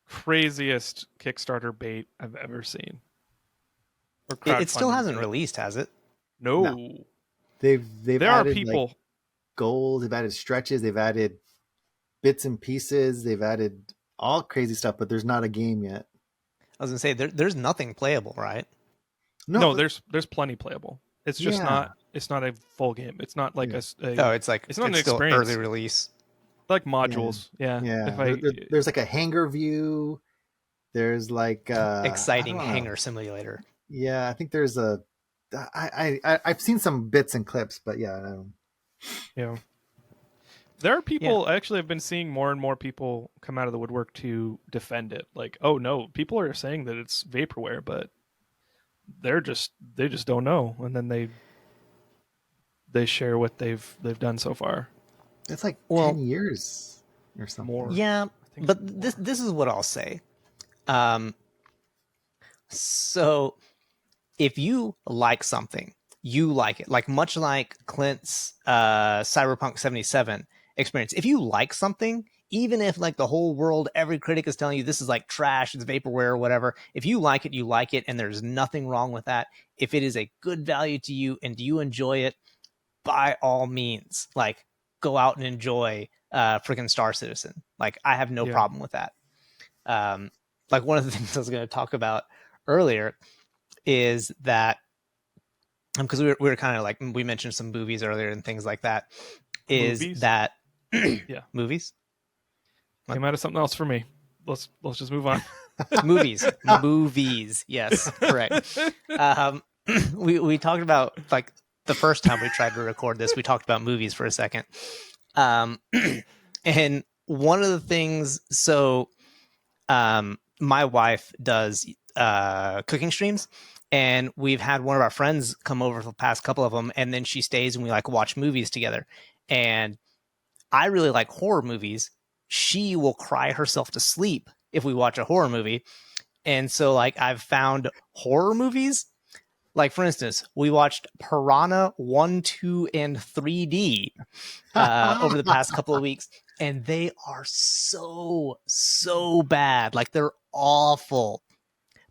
craziest Kickstarter bait I've ever seen. or It still crowdfunding hasn't thing. released, has it? No. They've There are added like people. goals, they've added stretches, they've added bits and pieces, they've added all crazy stuff, but there's not a game yet. I was gonna say there's nothing playable, right? No, No, there's plenty playable. It's just yeah, not a full game. It's not like yeah, Oh, it's like it's not an it's still early experience. release. Like yeah, modules. Yeah. If yeah. I There's like a hangar view. There's like I Exciting don't know. hangar simulator. Yeah, I think there's a. I've seen some bits and clips, but yeah, you know, there are Yeah. people actually I've been seeing more and more people come out of the woodwork to defend it. Like, oh no, people are saying that it's vaporware, but they just don't know, and then they share what they've done so far. it's like Well, 10 years or something. More. yeah, I think but it's this more. this is what I'll say. Um, so if you like something, you like it. Like much like Clint's Cyberpunk 77 experience. If you like something, even if like the whole world, every critic is telling you this is like trash, it's vaporware or whatever, if you like it, you like it, and there's nothing wrong with that. If it is a good value to you and you enjoy it, by all means, like go out and enjoy freaking Star Citizen. Like I have no Yeah. problem with that. Like one of the things I was going to talk about earlier is that because we were kind of like we mentioned some movies earlier and things like that. Is Movies? that Yeah. movies? Came out of something else for me. Let's just move on. movies. Yes, correct. We talked about like the first time we tried to record this, we talked about movies for a second. And one of the things, so my wife does cooking streams, and we've had one of our friends come over for the past couple of them, and then she stays and we like watch movies together. And I really like horror movies. She will cry herself to sleep if we watch a horror movie. And so like I've found horror movies. Like for instance, we watched Piranha 1, 2, and 3D over the past couple of weeks, and they are so bad. Like they're awful.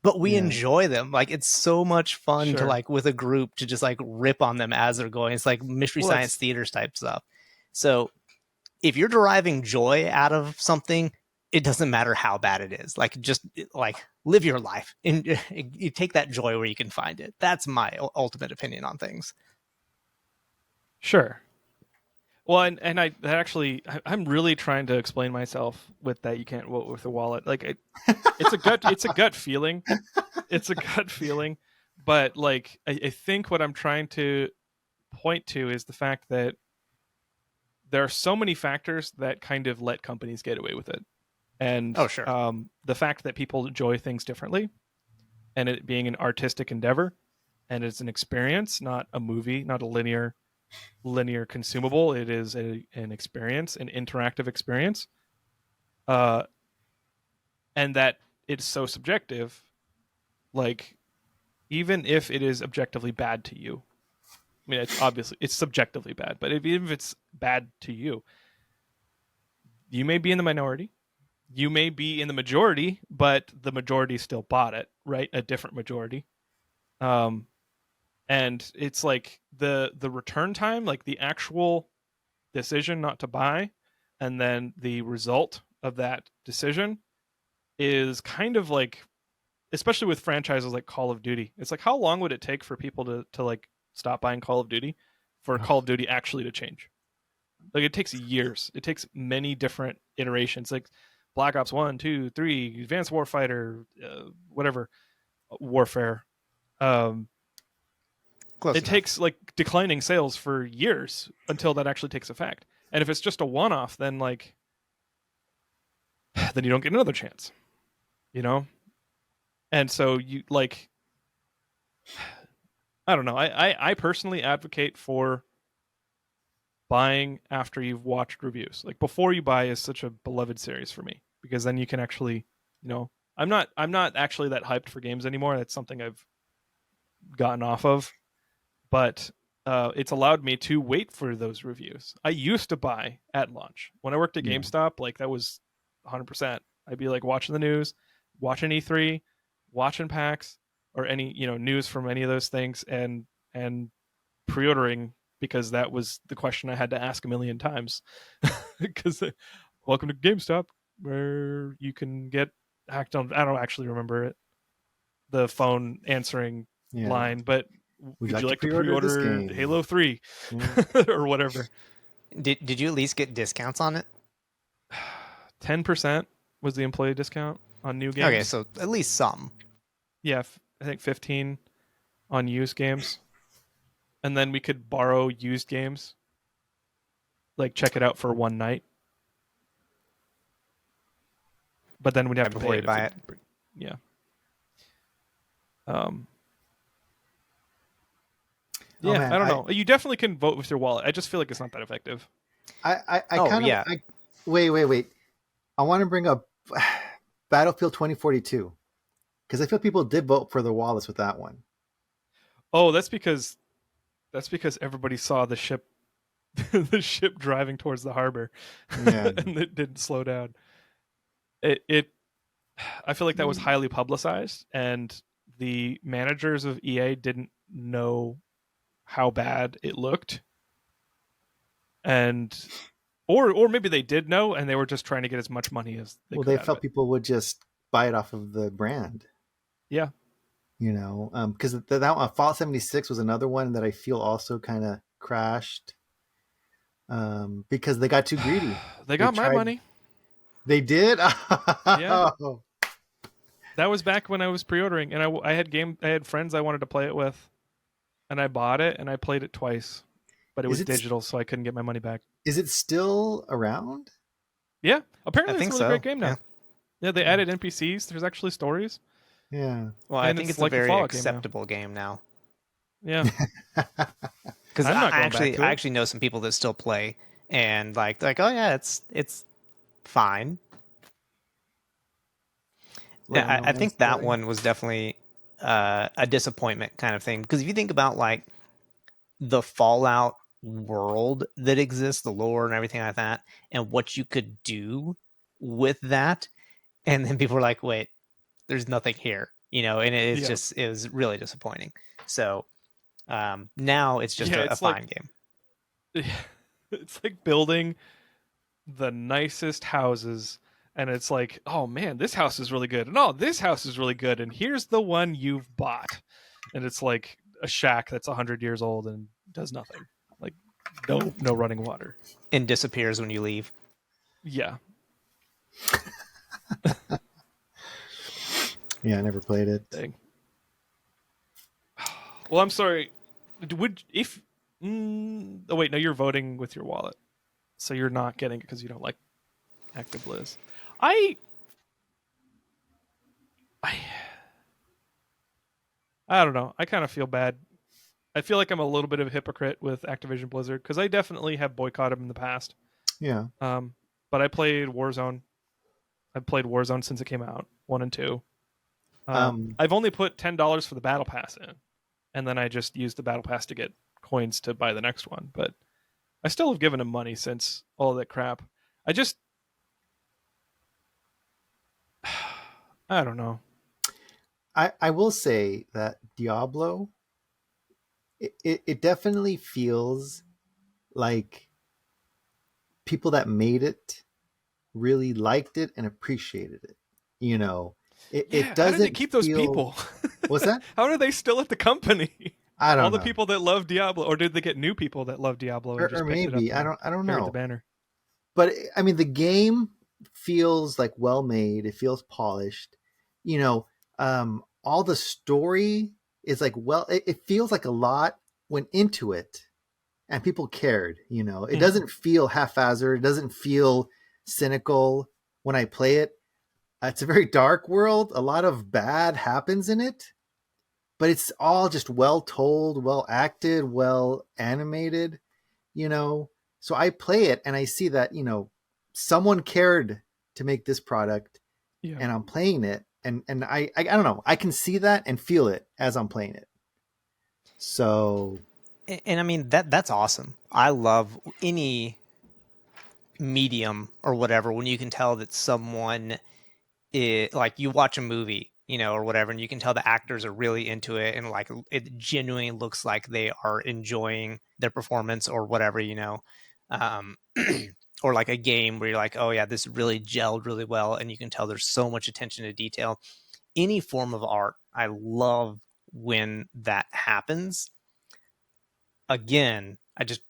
But we Yeah. enjoy them. Like it's so much fun to Sure. like with a group to just like rip on them as they're going. It's like Mystery Well, Science Theaters type stuff. So if you're deriving joy out of something, it doesn't matter how bad it is. Like just like live your life and you take that joy where you can find it. That's my ultimate opinion on things. Sure. Well, and I'm really trying to explain myself with that you can't vote with a wallet. Like it's a gut feeling. It's a gut feeling, but like I think what I'm trying to point to is the fact that there are so many factors that kind of let companies get away with it, and Oh, sure. the fact that people enjoy things differently, and it being an artistic endeavor, and it's an experience, not a movie, not a linear consumable. It is an experience, an interactive experience, uh, and that it's so subjective. Like even if it is objectively bad to you, I mean, it's subjectively bad, but even if it's bad to you, you may be in the minority. You may be in the majority, but the majority still bought it, right? A different majority. Um, and it's like the return time, like the actual decision not to buy, and then the result of that decision is kind of like, especially with franchises like Call of Duty. It's like how long would it take for people to like stop buying Call of Duty for Call of Duty actually to change? Like it takes years. It takes many different iterations. Like Black Ops 1, 2, 3, Advanced Warfighter, whatever warfare. Um, Close it enough. takes like declining sales for years until that actually takes effect. And if it's just a one-off, then like then you don't get another chance, you know. And so you like, I don't know. I personally advocate for buying after you've watched reviews. Like before you buy is such a beloved series for me because then you can actually, you know, I'm not actually that hyped for games anymore. That's something I've gotten off of, but it's allowed me to wait for those reviews. I used to buy at launch when I worked at Yeah. GameStop. Like that was 100%. I'd be like watching the news, watching E3, watching PAX, or any news from any of those things, and pre-ordering, because that was the question I had to ask a million times. Because welcome to GameStop, where you can get hacked on. I don't actually remember it, the phone answering Yeah. line, but Would would you like to pre-order this pre-order game? Halo 3 Yeah. or whatever? Did you at least get discounts on it? 10% was the employee discount on new games. Okay, so at least some. Yeah, I think 15 on used games, and then we could borrow used games, like check it out for one night. But then we'd have Right to before pay you it. buy it. Yeah. Um. Oh, Yeah, man, I don't know. You definitely can vote with your wallet. I just feel like it's not that effective. I Oh, kind of yeah. wait. I want to bring up Battlefield 2042 because I feel people did vote for the wallets with that one. Oh, that's because everybody saw the ship, the ship driving towards the harbor, Yeah. and it didn't slow down. It I feel like that was highly publicized, and the managers of EA didn't know how bad it looked, and or maybe they did know, and they were just trying to get as much money as they Well, could they out of felt it. people would just buy it off of the brand. Yeah, Because that one, Fallout 76 was another one that I feel also kind of crashed because they got too greedy. they got my money. They did. Yeah, that was back when I was pre-ordering, and I had friends I wanted to play it with, and I bought it and I played it twice, but it Is was it digital, so I couldn't get my money back. Is it still around? Yeah, I apparently it's think a really so. great game now. Yeah. Yeah, they added NPCs. There's actually stories, Yeah. Well, I and think it's it's a like a very Fallout game now. acceptable game now. Yeah, Because I'm I not going back actually to it. I actually know some people that still play, and like oh yeah, it's fine. Let Yeah, No I Man's think that Sky. one was definitely a disappointment kind of thing. Because if you think about like the Fallout world that exists, the lore and everything like that, and what you could do with that, and then people were like, "Wait, there's nothing here," and it's Yeah. just it was really disappointing. So now it's just Yeah, a it's like fine game. it's like building the nicest houses, and it's like, oh man, this house is really good, and oh, this house is really good, and here's the one you've bought, and it's like a shack that's 100 years old and does nothing, like no running water. And disappears when you leave. Yeah, Yeah, I never played it. dang. Well, I'm sorry. Would if? Oh wait, no, you're voting with your wallet, so you're not getting it because you don't like Active Blizz. I I I don't know. I kind of feel bad. I feel like I'm a little bit of a hypocrite with Activision Blizzard because I definitely have boycotted them in the past. Yeah. But I played Warzone. I've played Warzone since it came out, 1 and 2. I've only put $10 for the battle pass in, and then I just used the battle pass to get coins to buy the next one. But I still have given them money since all that crap. I just, I don't know. I will say that Diablo, it definitely feels like people that made it really liked it and appreciated it. It Yeah, doesn't how did they keep those feel- people? What's that? How are they still at the company? I don't All know. the people that love Diablo, or did they get new people that love Diablo and just or picked maybe it up? I don't Carried know. the banner. But I mean, the game feels like well made. It feels polished. All the story is like it feels like a lot went into it, and people cared. It doesn't feel haphazard. It doesn't feel cynical when I play it. It's a very dark world. A lot of bad happens in it, but it's all just well told, well acted, well animated. So I play it and I see that someone cared to make this product, Yeah. and I'm playing it, and I don't know, I can see that and feel it as I'm playing it. So And I mean that's awesome. I love any medium or whatever when you can tell that someone like you watch a movie, or whatever, and you can tell the actors are really into it, and like it genuinely looks like they are enjoying their performance or whatever, um, or like a game where you're like, oh yeah, this really gelled really well, and you can tell there's so much attention to detail. Any form of art, I love when that happens. Again, I just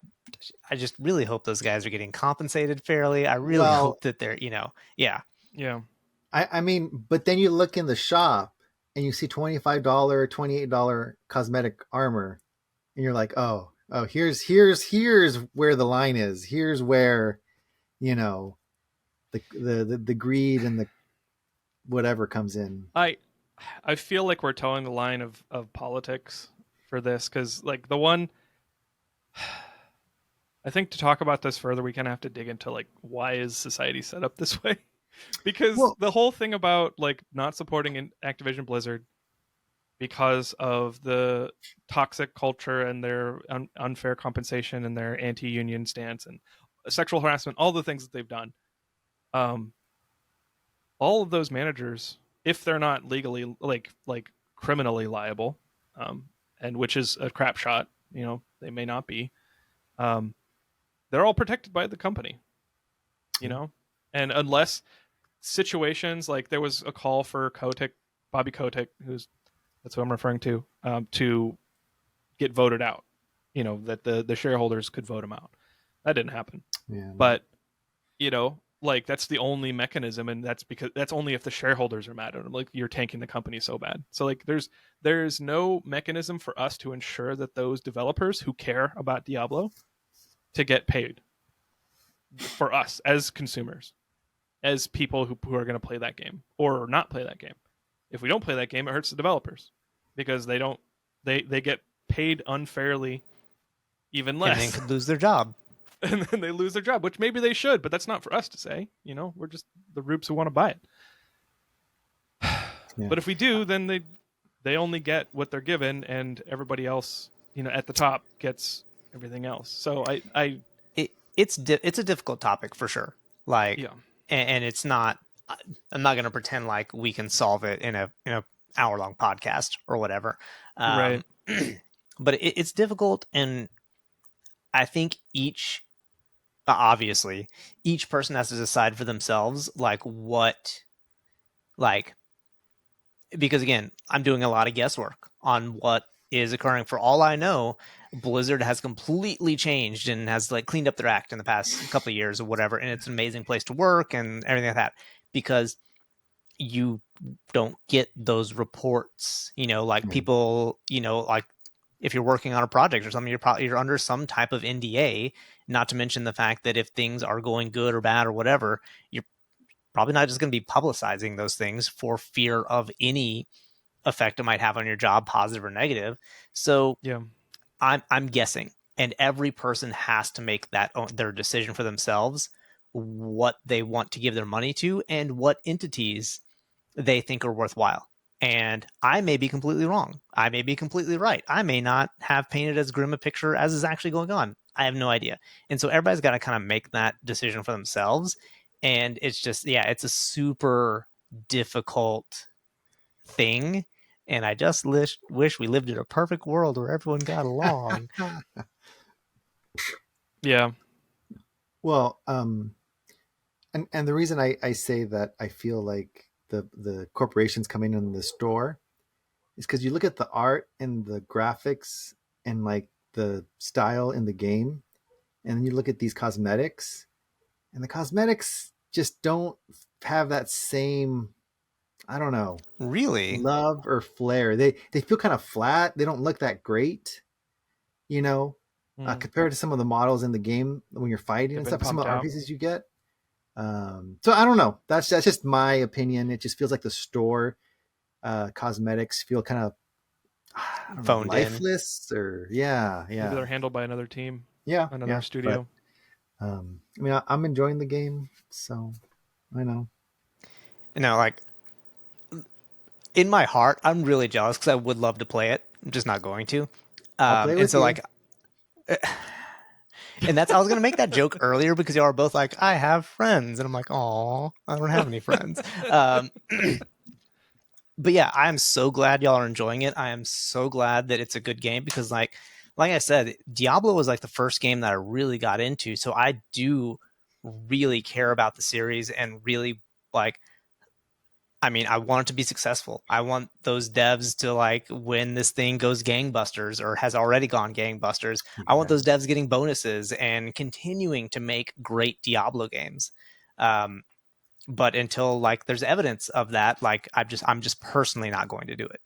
really hope those guys are getting compensated fairly. I really Well, hope that they're, yeah. Yeah. I mean, but then you look in the shop and you see $25, $28 cosmetic armor, and you're like, oh, here's where the line is. Here's where, you know, the greed and the whatever comes in. I feel like we're towing the line of politics for this, because like the one, I think to talk about this further, we kind of have to dig into like why is society set up this way? Because Well, the whole thing about like not supporting Activision Blizzard because of the toxic culture and their unfair compensation and their anti-union stance and sexual harassment, all the things that they've done. Um, all of those managers, if they're not legally like criminally liable, um, and which is a crap shot, they may not be. Um, they're all protected by the company, you know, and unless situations like there was a call for Bobby Kotick, that's what I'm referring to get voted out, that the shareholders could vote him out. That didn't happen. yeah, But, like that's the only mechanism, and that's because that's only if the shareholders are mad at him. Like you're tanking the company so bad. So like there's no mechanism for us to ensure that those developers who care about Diablo to get paid for us as consumers, as people who are going to play that game or not play that game. If we don't play that game, it hurts the developers because they get paid unfairly, even And then less, could lose their job. and then they lose their job, which maybe they should, but that's not for us to say. We're just the rubes who want to buy it. yeah. But if we do, then they only get what they're given, and everybody else, at the top gets everything else. So It's a difficult topic for sure. Like, yeah, and it's not. I'm not going to pretend like we can solve it in a hour-long podcast or whatever. right, But it's difficult, and I think obviously each person has to decide for themselves because again, I'm doing a lot of guesswork on what is occurring. For all I know, Blizzard has completely changed and has like cleaned up their act in the past couple of years or whatever, and it's an amazing place to work and everything like that, because you don't get those reports, like people, like if you're working on a project or something, you're under some type of NDA, not to mention the fact that if things are going good or bad or whatever, you're probably not just going to be publicizing those things for fear of any effect it might have on your job, positive or negative. So yeah, I'm guessing, and every person has to make their decision for themselves, what they want to give their money to and what entities they think are worthwhile. And I may be completely wrong. I may be completely right. I may not have painted as grim a picture as is actually going on. I have no idea. And so everybody's got to kind of make that decision for themselves. And it's just, yeah, it's a super difficult thing. And I just wish we lived in a perfect world where everyone got along. yeah, Well, and the reason I say that I feel like the corporations coming in the store is because you look at the art and the graphics and like the style in the game, and then you look at these cosmetics, and the cosmetics just don't have that same, I don't know, Really? love or flair. They feel kind of flat. They don't look that great, compared to some of the models in the game when you're fighting They've and been stuff. Some of pumped the art out. pieces you get. So I don't know. That's just my opinion. It just feels like the store cosmetics feel kind of, I don't know, Phoned in. lifeless, or yeah. Maybe they're handled by another team, Yeah, another studio. But, I mean, I'm enjoying the game, so I know. Like in my heart, I'm really jealous because I would love to play it. I'm just not going to. I'll play And with so you. like, and I was gonna make that joke earlier because y'all are both like, I have friends, and I'm like, oh, I don't have any friends. but yeah, I am so glad y'all are enjoying it. I am so glad that it's a good game because like I said, Diablo was like the first game that I really got into. So I do really care about the series and really like I mean, I want it to be successful. I want those devs to like when this thing goes gangbusters or has already gone gangbusters. I want Yeah. those devs getting bonuses and continuing to make great Diablo games. Um, but until like there's evidence of that, like I'm just personally not going to do it.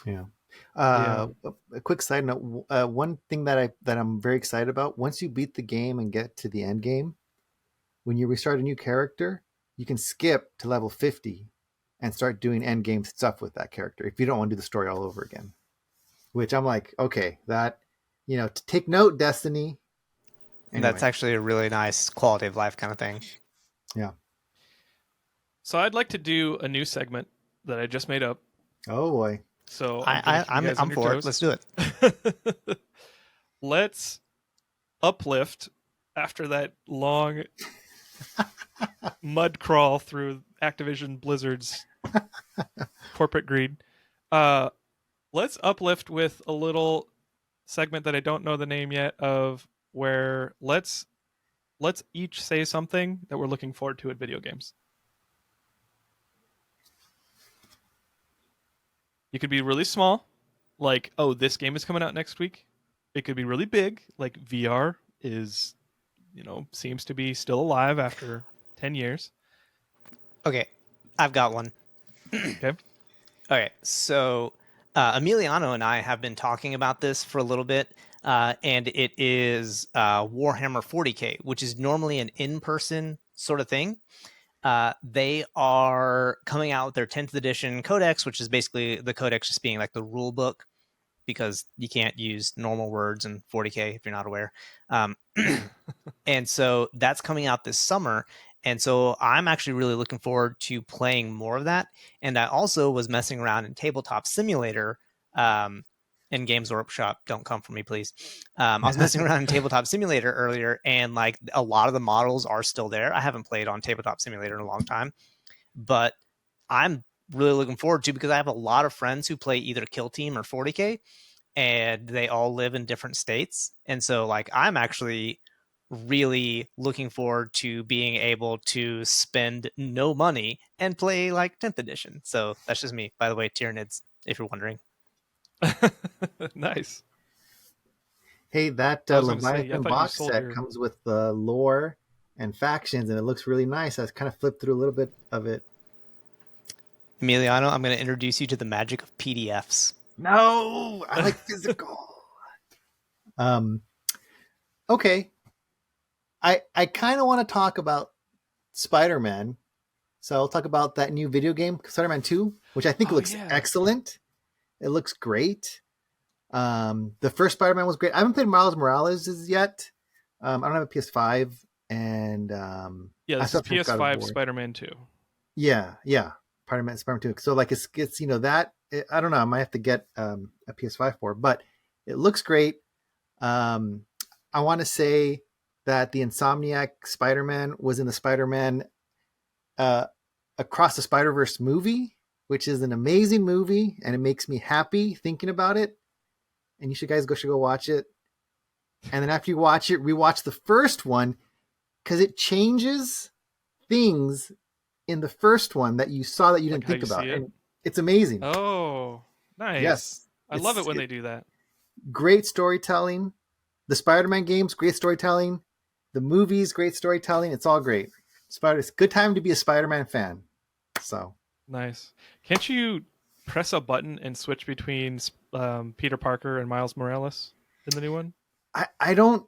Yeah. Yeah. A quick side note. One thing that I'm very excited about. Once you beat the game and get to the end game, when you restart a new character, you can skip to level 50 and start doing end game stuff with that character if you don't want to do the story all over again. Which I'm like, okay, that to take note, Destiny. That's Anyway, actually a really nice quality of life kind of thing. yeah. So I'd like to do a new segment that I just made up. Oh boy. So I'm going to I, keep I you I'm guys on I'm your for it. toes. Let's do it. Let's uplift after that long mud crawl through Activision Blizzard's corporate greed. Uh, let's uplift with a little segment that I don't know the name yet of where let's each say something that we're looking forward to at video games. You could be really small, like, oh, this game is coming out next week. It could be really big, like VR is, seems to be still alive after 10 years. Okay, I've got one. Okay. Okay, so Emiliano and I have been talking about this for a little bit, and it is Warhammer 40K, which is normally an in-person sort of thing. They are coming out with their 10th edition codex, which is basically the codex just being like the rule book because you can't use normal words in 40K if you're not aware. Um, and so that's coming out this summer. And so I'm actually really looking forward to playing more of that. And I also was messing around in Tabletop Simulator. In Games Workshop, don't come for me, please. I was messing around in Tabletop Simulator earlier, and like a lot of the models are still there. I haven't played on Tabletop Simulator in a long time, but I'm really looking forward to because I have a lot of friends who play either Kill Team or 40K, and they all live in different states. And so like I'm actually really looking forward to being able to spend no money and play like 10th edition. So that's just me, by the way, Tyranids, if you're wondering. Nice. Hey, that I was going to say, I Leviathan thought you box sold set your. comes with the lore and factions, and it looks really nice. I kind of flipped through a little bit of it. Emiliano, I'm going to introduce you to the magic of PDFs. No, I like physical. um, okay, I kind of want to talk about Spider-Man, so I'll talk about that new video game, Spider-Man 2, which I think Oh, looks yeah. excellent. It looks great. The first Spider-Man was great. I haven't played Miles Morales yet. I don't have a PS5, and Yeah, I this still is have to check God of PS5 War. Spider Man 2. Yeah, Spider-Man 2. So like it's that I don't know. I might have to get a PS5 for, it, but it looks great. Um, I want to say that the Insomniac Spider-Man was in the Spider-Man uh, Across the Spider-Verse movie, which is an amazing movie, and it makes me happy thinking about it. And you should go watch it. And then after you watch it, rewatch the first one because it changes things in the first one that you saw that you Like didn't how think you see about, it. and it's amazing. Oh, nice. Yes, I love it it's when they do that. great storytelling. The Spider-Man games, great storytelling. The movies, great storytelling. It's all great. It's a good time to be a Spider-Man fan. So Nice. Can't you press a button and switch between Peter Parker and Miles Morales in the new one? I don't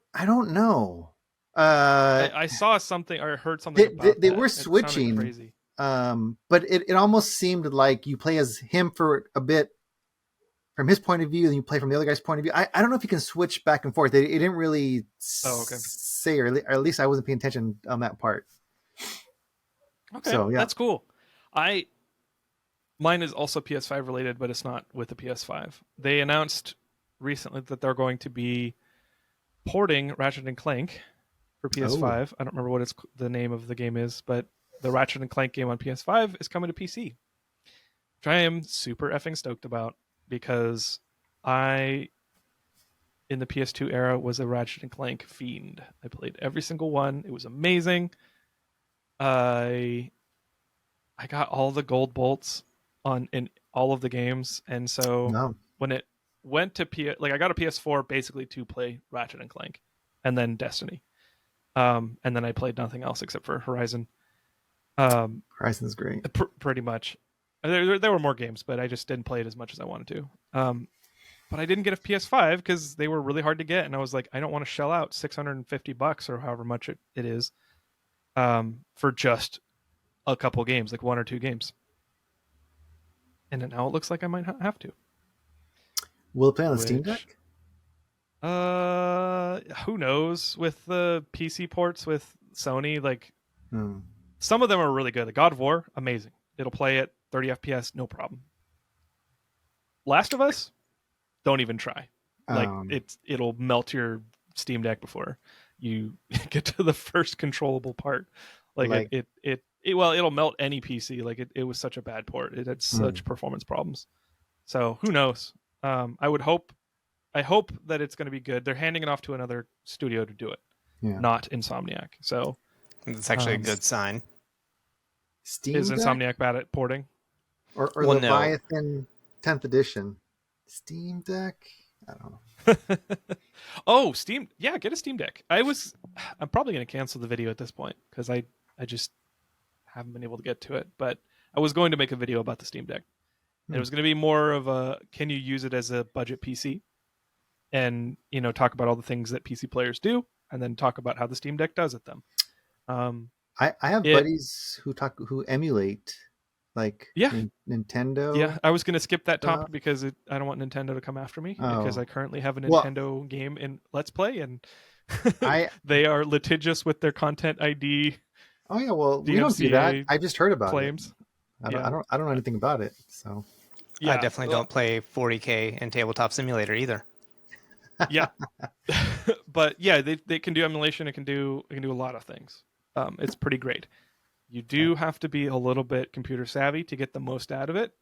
know. Uh, I saw something or heard something about they that. were It sounded switching, crazy. but it almost seemed like you play as him for a bit from his point of view, and you play from the other guy's point of view. I don't know if you can switch back and forth. It didn't really Oh, okay. say, or at least I wasn't paying attention on that part. Okay, So yeah. that's cool. I Mine is also PS5 related, but it's not with the PS5. They announced recently that they're going to be porting Ratchet and Clank for Oh, PS5. I don't remember what the name of the game is, but the Ratchet and Clank game on PS5 is coming to PC, which I am super effing stoked about because I, in the PS2 era, was a Ratchet and Clank fiend. I played every single one. It was amazing. I I got all the gold bolts on in all of the games, and so No. when it went to I got a PS4 basically to play Ratchet and Clank, and then Destiny, and then I played nothing else except for Horizon. Horizon's great. Pretty much. There were more games, but I just didn't play it as much as I wanted to. But I didn't get a PS5 because they were really hard to get, and I was like, I don't want to shell out $650 or however much it is, for just a couple games, like 1 or 2 games. And then now it looks like I might have to. Will it play on the Steam Deck? Who knows? With the PC ports with Sony, like Hmm. some of them are really good. Like God of War, amazing. It'll play at 30 FPS, no problem. Last of Us, don't even try. Like it'll melt your Steam Deck before you get to the first controllable part. Like it'll melt any PC. Like it was such a bad port. It had such performance problems. So who knows? I hope that it's going to be good. They're handing it off to another studio to do it, not Insomniac. So it's actually a good sign. Steam is Deck? Insomniac bad at porting? Or Well, Leviathan 10th edition? Steam Deck? I don't know. Oh, Steam. Yeah, get a Steam Deck. I'm probably going to cancel the video at this point because I just haven't been able to get to it. But I was going to make a video about the Steam Deck. And it was going to be more of a, can you use it as a budget PC? And, talk about all the things that PC players do, and then talk about how the Steam Deck does at them. I have buddies who emulate, like Nintendo. Yeah, I was going to skip that topic because I don't want Nintendo to come after me because I currently have a Nintendo game in Let's Play, and they are litigious with their content ID. Oh yeah, well we don't do that. I just heard about claims. It. I don't know anything about it. So I definitely don't play 40K in Tabletop Simulator either. Yeah, but yeah, they can do emulation. It can do a lot of things. It's pretty great. You do have to be a little bit computer savvy to get the most out of it,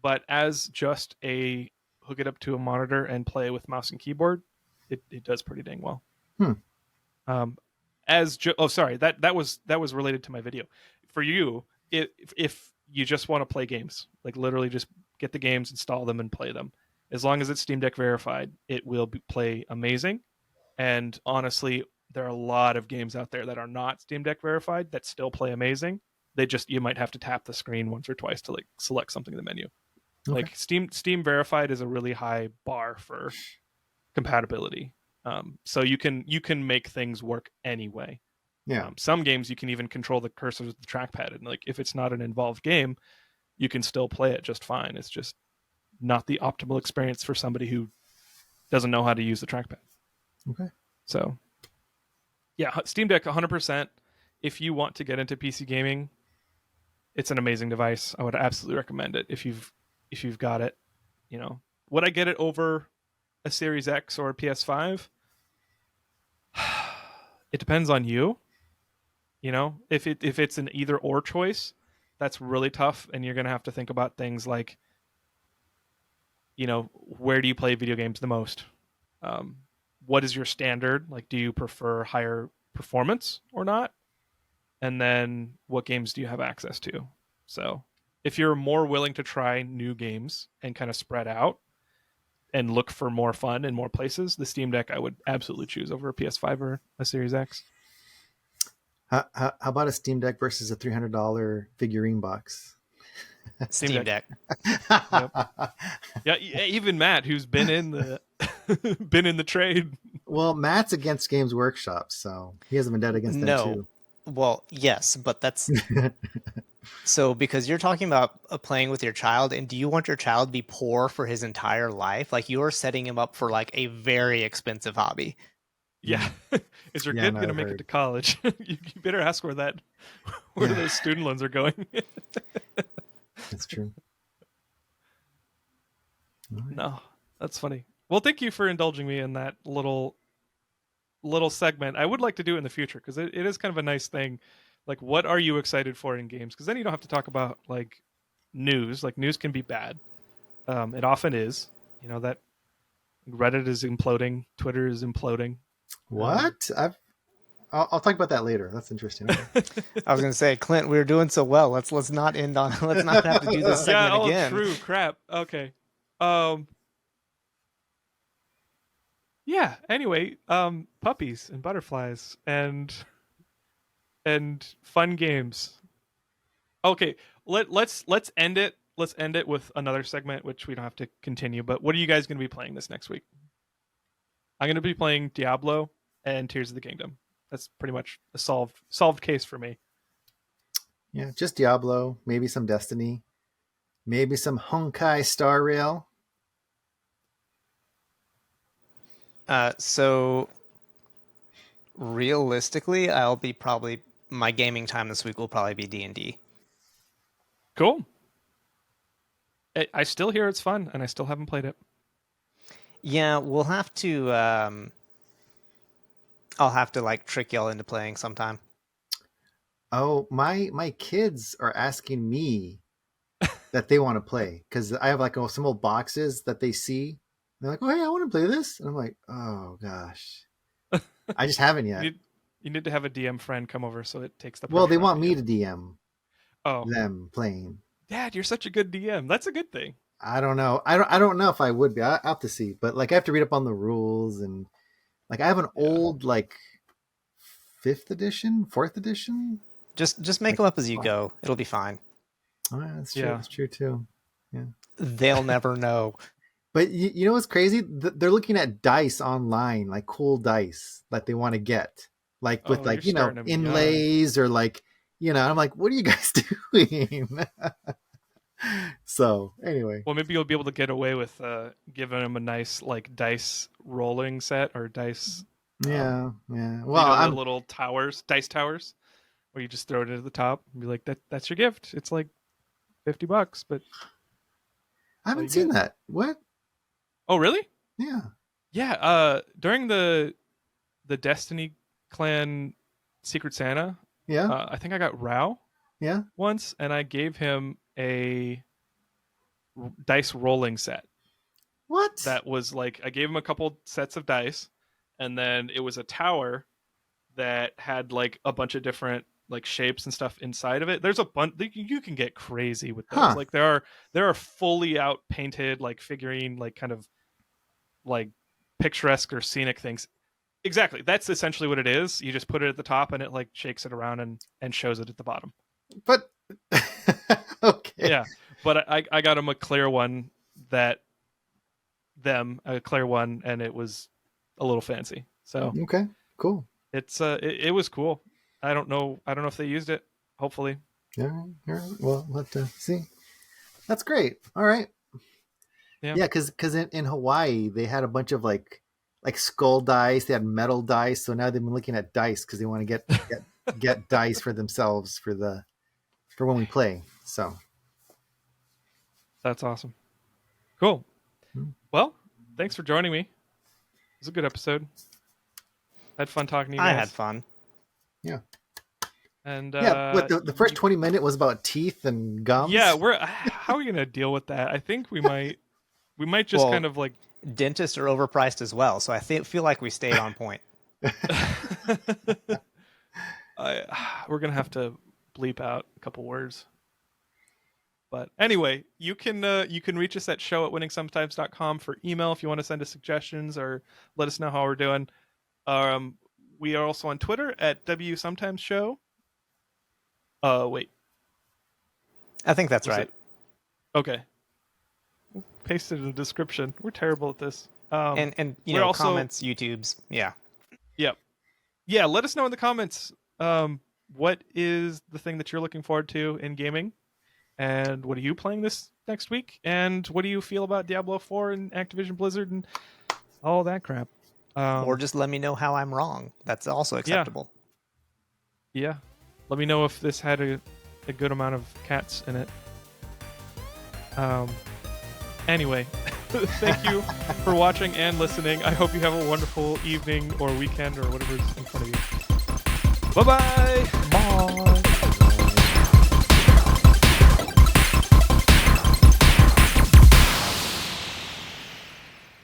but as just a hook it up to a monitor and play with mouse and keyboard, it does pretty dang well. That was related to my video. For you, if you just want to play games, like literally just get the games, install them, and play them. As long as it's Steam Deck verified, it will play amazing. And honestly, there are a lot of games out there that are not Steam Deck verified that still play amazing. You might have to tap the screen once or twice to like select something in the menu. Okay. Like Steam verified is a really high bar for compatibility. So you can make things work anyway. Yeah. Some games you can even control the cursor with the trackpad, and like if it's not an involved game, you can still play it just fine. It's just not the optimal experience for somebody who doesn't know how to use the trackpad. Okay. So, yeah, Steam Deck 100%. If you want to get into PC gaming, it's an amazing device. I would absolutely recommend it if you've got it. Would I get it over a Series X or a PS5? It depends on you. If it's an either or choice, that's really tough, and you're going to have to think about things like, where do you play video games the most? What is your standard? Like, do you prefer higher performance or not? And then what games do you have access to? So if you're more willing to try new games and kind of spread out and look for more fun in more places, the Steam Deck I would absolutely choose over a PS5 or a Series X. How about a Steam Deck versus a $300 figurine box? Steam Deck. Yep. Yeah, even Matt, who's been in the trade. Well, Matt's against Games Workshop, so he hasn't been dead against them too. Well, yes, but that's so because you're talking about playing with your child, and do you want your child to be poor for his entire life? Like you're setting him up for like a very expensive hobby. Yeah. Is your kid going to make it to college? You better ask where those student loans are going. That's true. Right. No, that's funny. Well, thank you for indulging me in that little segment. I would like to do it in the future because it is kind of a nice thing Like, what are you excited for in games? Because then you don't have to talk about like news. Like, news can be bad. It often is. You know that Reddit is imploding, Twitter is imploding. What? I'll talk about that later. That's interesting. Okay. I was gonna say, Clint, we were doing so well. Let's not end on. Let's not have to do this Yeah. segment Oh, again. true. Crap. Okay. Um. Yeah. Anyway, puppies and butterflies and fun games. Okay. Let's end it. Let's end it with another segment, which we don't have to continue. But what are you guys going to be playing this next week? I'm going to be playing Diablo and Tears of the Kingdom. That's pretty much a solved case for me. Yeah, just Diablo, maybe some Destiny, maybe some Honkai Star Rail. So realistically, my gaming time this week will probably be D&D. Cool. I still hear it's fun, and I still haven't played it. Yeah, we'll have to. I'll have to like trick y'all into playing sometime. Oh, my kids are asking me that they want to play because I have like some old boxes that they see. They're like, "Oh, hey, I want to play this," and I'm like, "Oh gosh, I just haven't yet." You need to have a DM friend come over so it takes the Well, they pressure want off me you. to DM Oh, them playing. Dad, you're such a good DM. That's a good thing. I don't know. I don't know if I would be. I'll have to see. But like, I have to read up on the rules and like, I have an Yeah. old like 5th edition, 4th edition. Just make them up as you go. It'll be fine. Oh, yeah, that's true. Yeah. That's true too. They'll never know. But you know what's crazy? They're looking at dice online, like cool dice that they want to get, like with Oh, like you're starting to be young. inlays or like I'm like, what are you guys doing? So anyway, Well, maybe you'll be able to get away with giving him a nice like dice rolling set or dice. yeah. You Well, know, the I'm little dice towers, where you just throw it at the top and be like, "That's your gift." It's like $50, but I haven't you seen get. that. What? Oh, really? Yeah. Yeah. During the Destiny Clan Secret Santa, Yeah. I think I got Rao Yeah. once, and I gave him a dice rolling set. What? That was like I gave him a couple sets of dice, and then it was a tower that had like a bunch of different like shapes and stuff inside of it. There's a bunch you can get crazy with those. Huh. Like there are fully out painted like figurine like kind of like picturesque or scenic things. Exactly. That's essentially what it is. You just put it at the top and it like shakes it around and shows it at the bottom. But okay. Yeah. But I got him a clear one a clear one, and it was a little fancy. So Okay. Cool. it's it was cool. I don't know if they used it. Hopefully. All right. All right. Well, we'll have to see. That's great. All right. Yeah. Yeah, because in Hawaii they had a bunch of like skull dice. They had metal dice. So now they've been looking at dice because they want to get dice for themselves for when we play. So That's awesome. Cool. Hmm. Well, thanks for joining me. It was a good episode. I had fun talking to you guys. I had fun. yeah. And Yeah, but the first 20 minutes was about teeth and gums. yeah, how are we gonna deal with that? I think we might just Well, kind of like Dentists are overpriced as well, so I feel like we stayed on point. we're gonna have to bleep out a couple words. But anyway, you can reach us at show@winningsometimes.com for email if you want to send us suggestions or let us know how we're doing. We are also on Twitter at WSometimesShow. Wait. I think that's Was right. it? Okay. Paste it in the description. We're terrible at this. And you we're know, also- comments, YouTubes, yeah. Yeah, let us know in the comments what is the thing that you're looking forward to in gaming, and what are you playing this next week, and what do you feel about Diablo 4 and Activision Blizzard and all that crap. Or just let me know how I'm wrong. That's also acceptable. Yeah, let me know if this had a good amount of cats in it. Anyway, thank you for watching and listening. I hope you have a wonderful evening or weekend or whatever's in front of you. Bye-bye. Bye.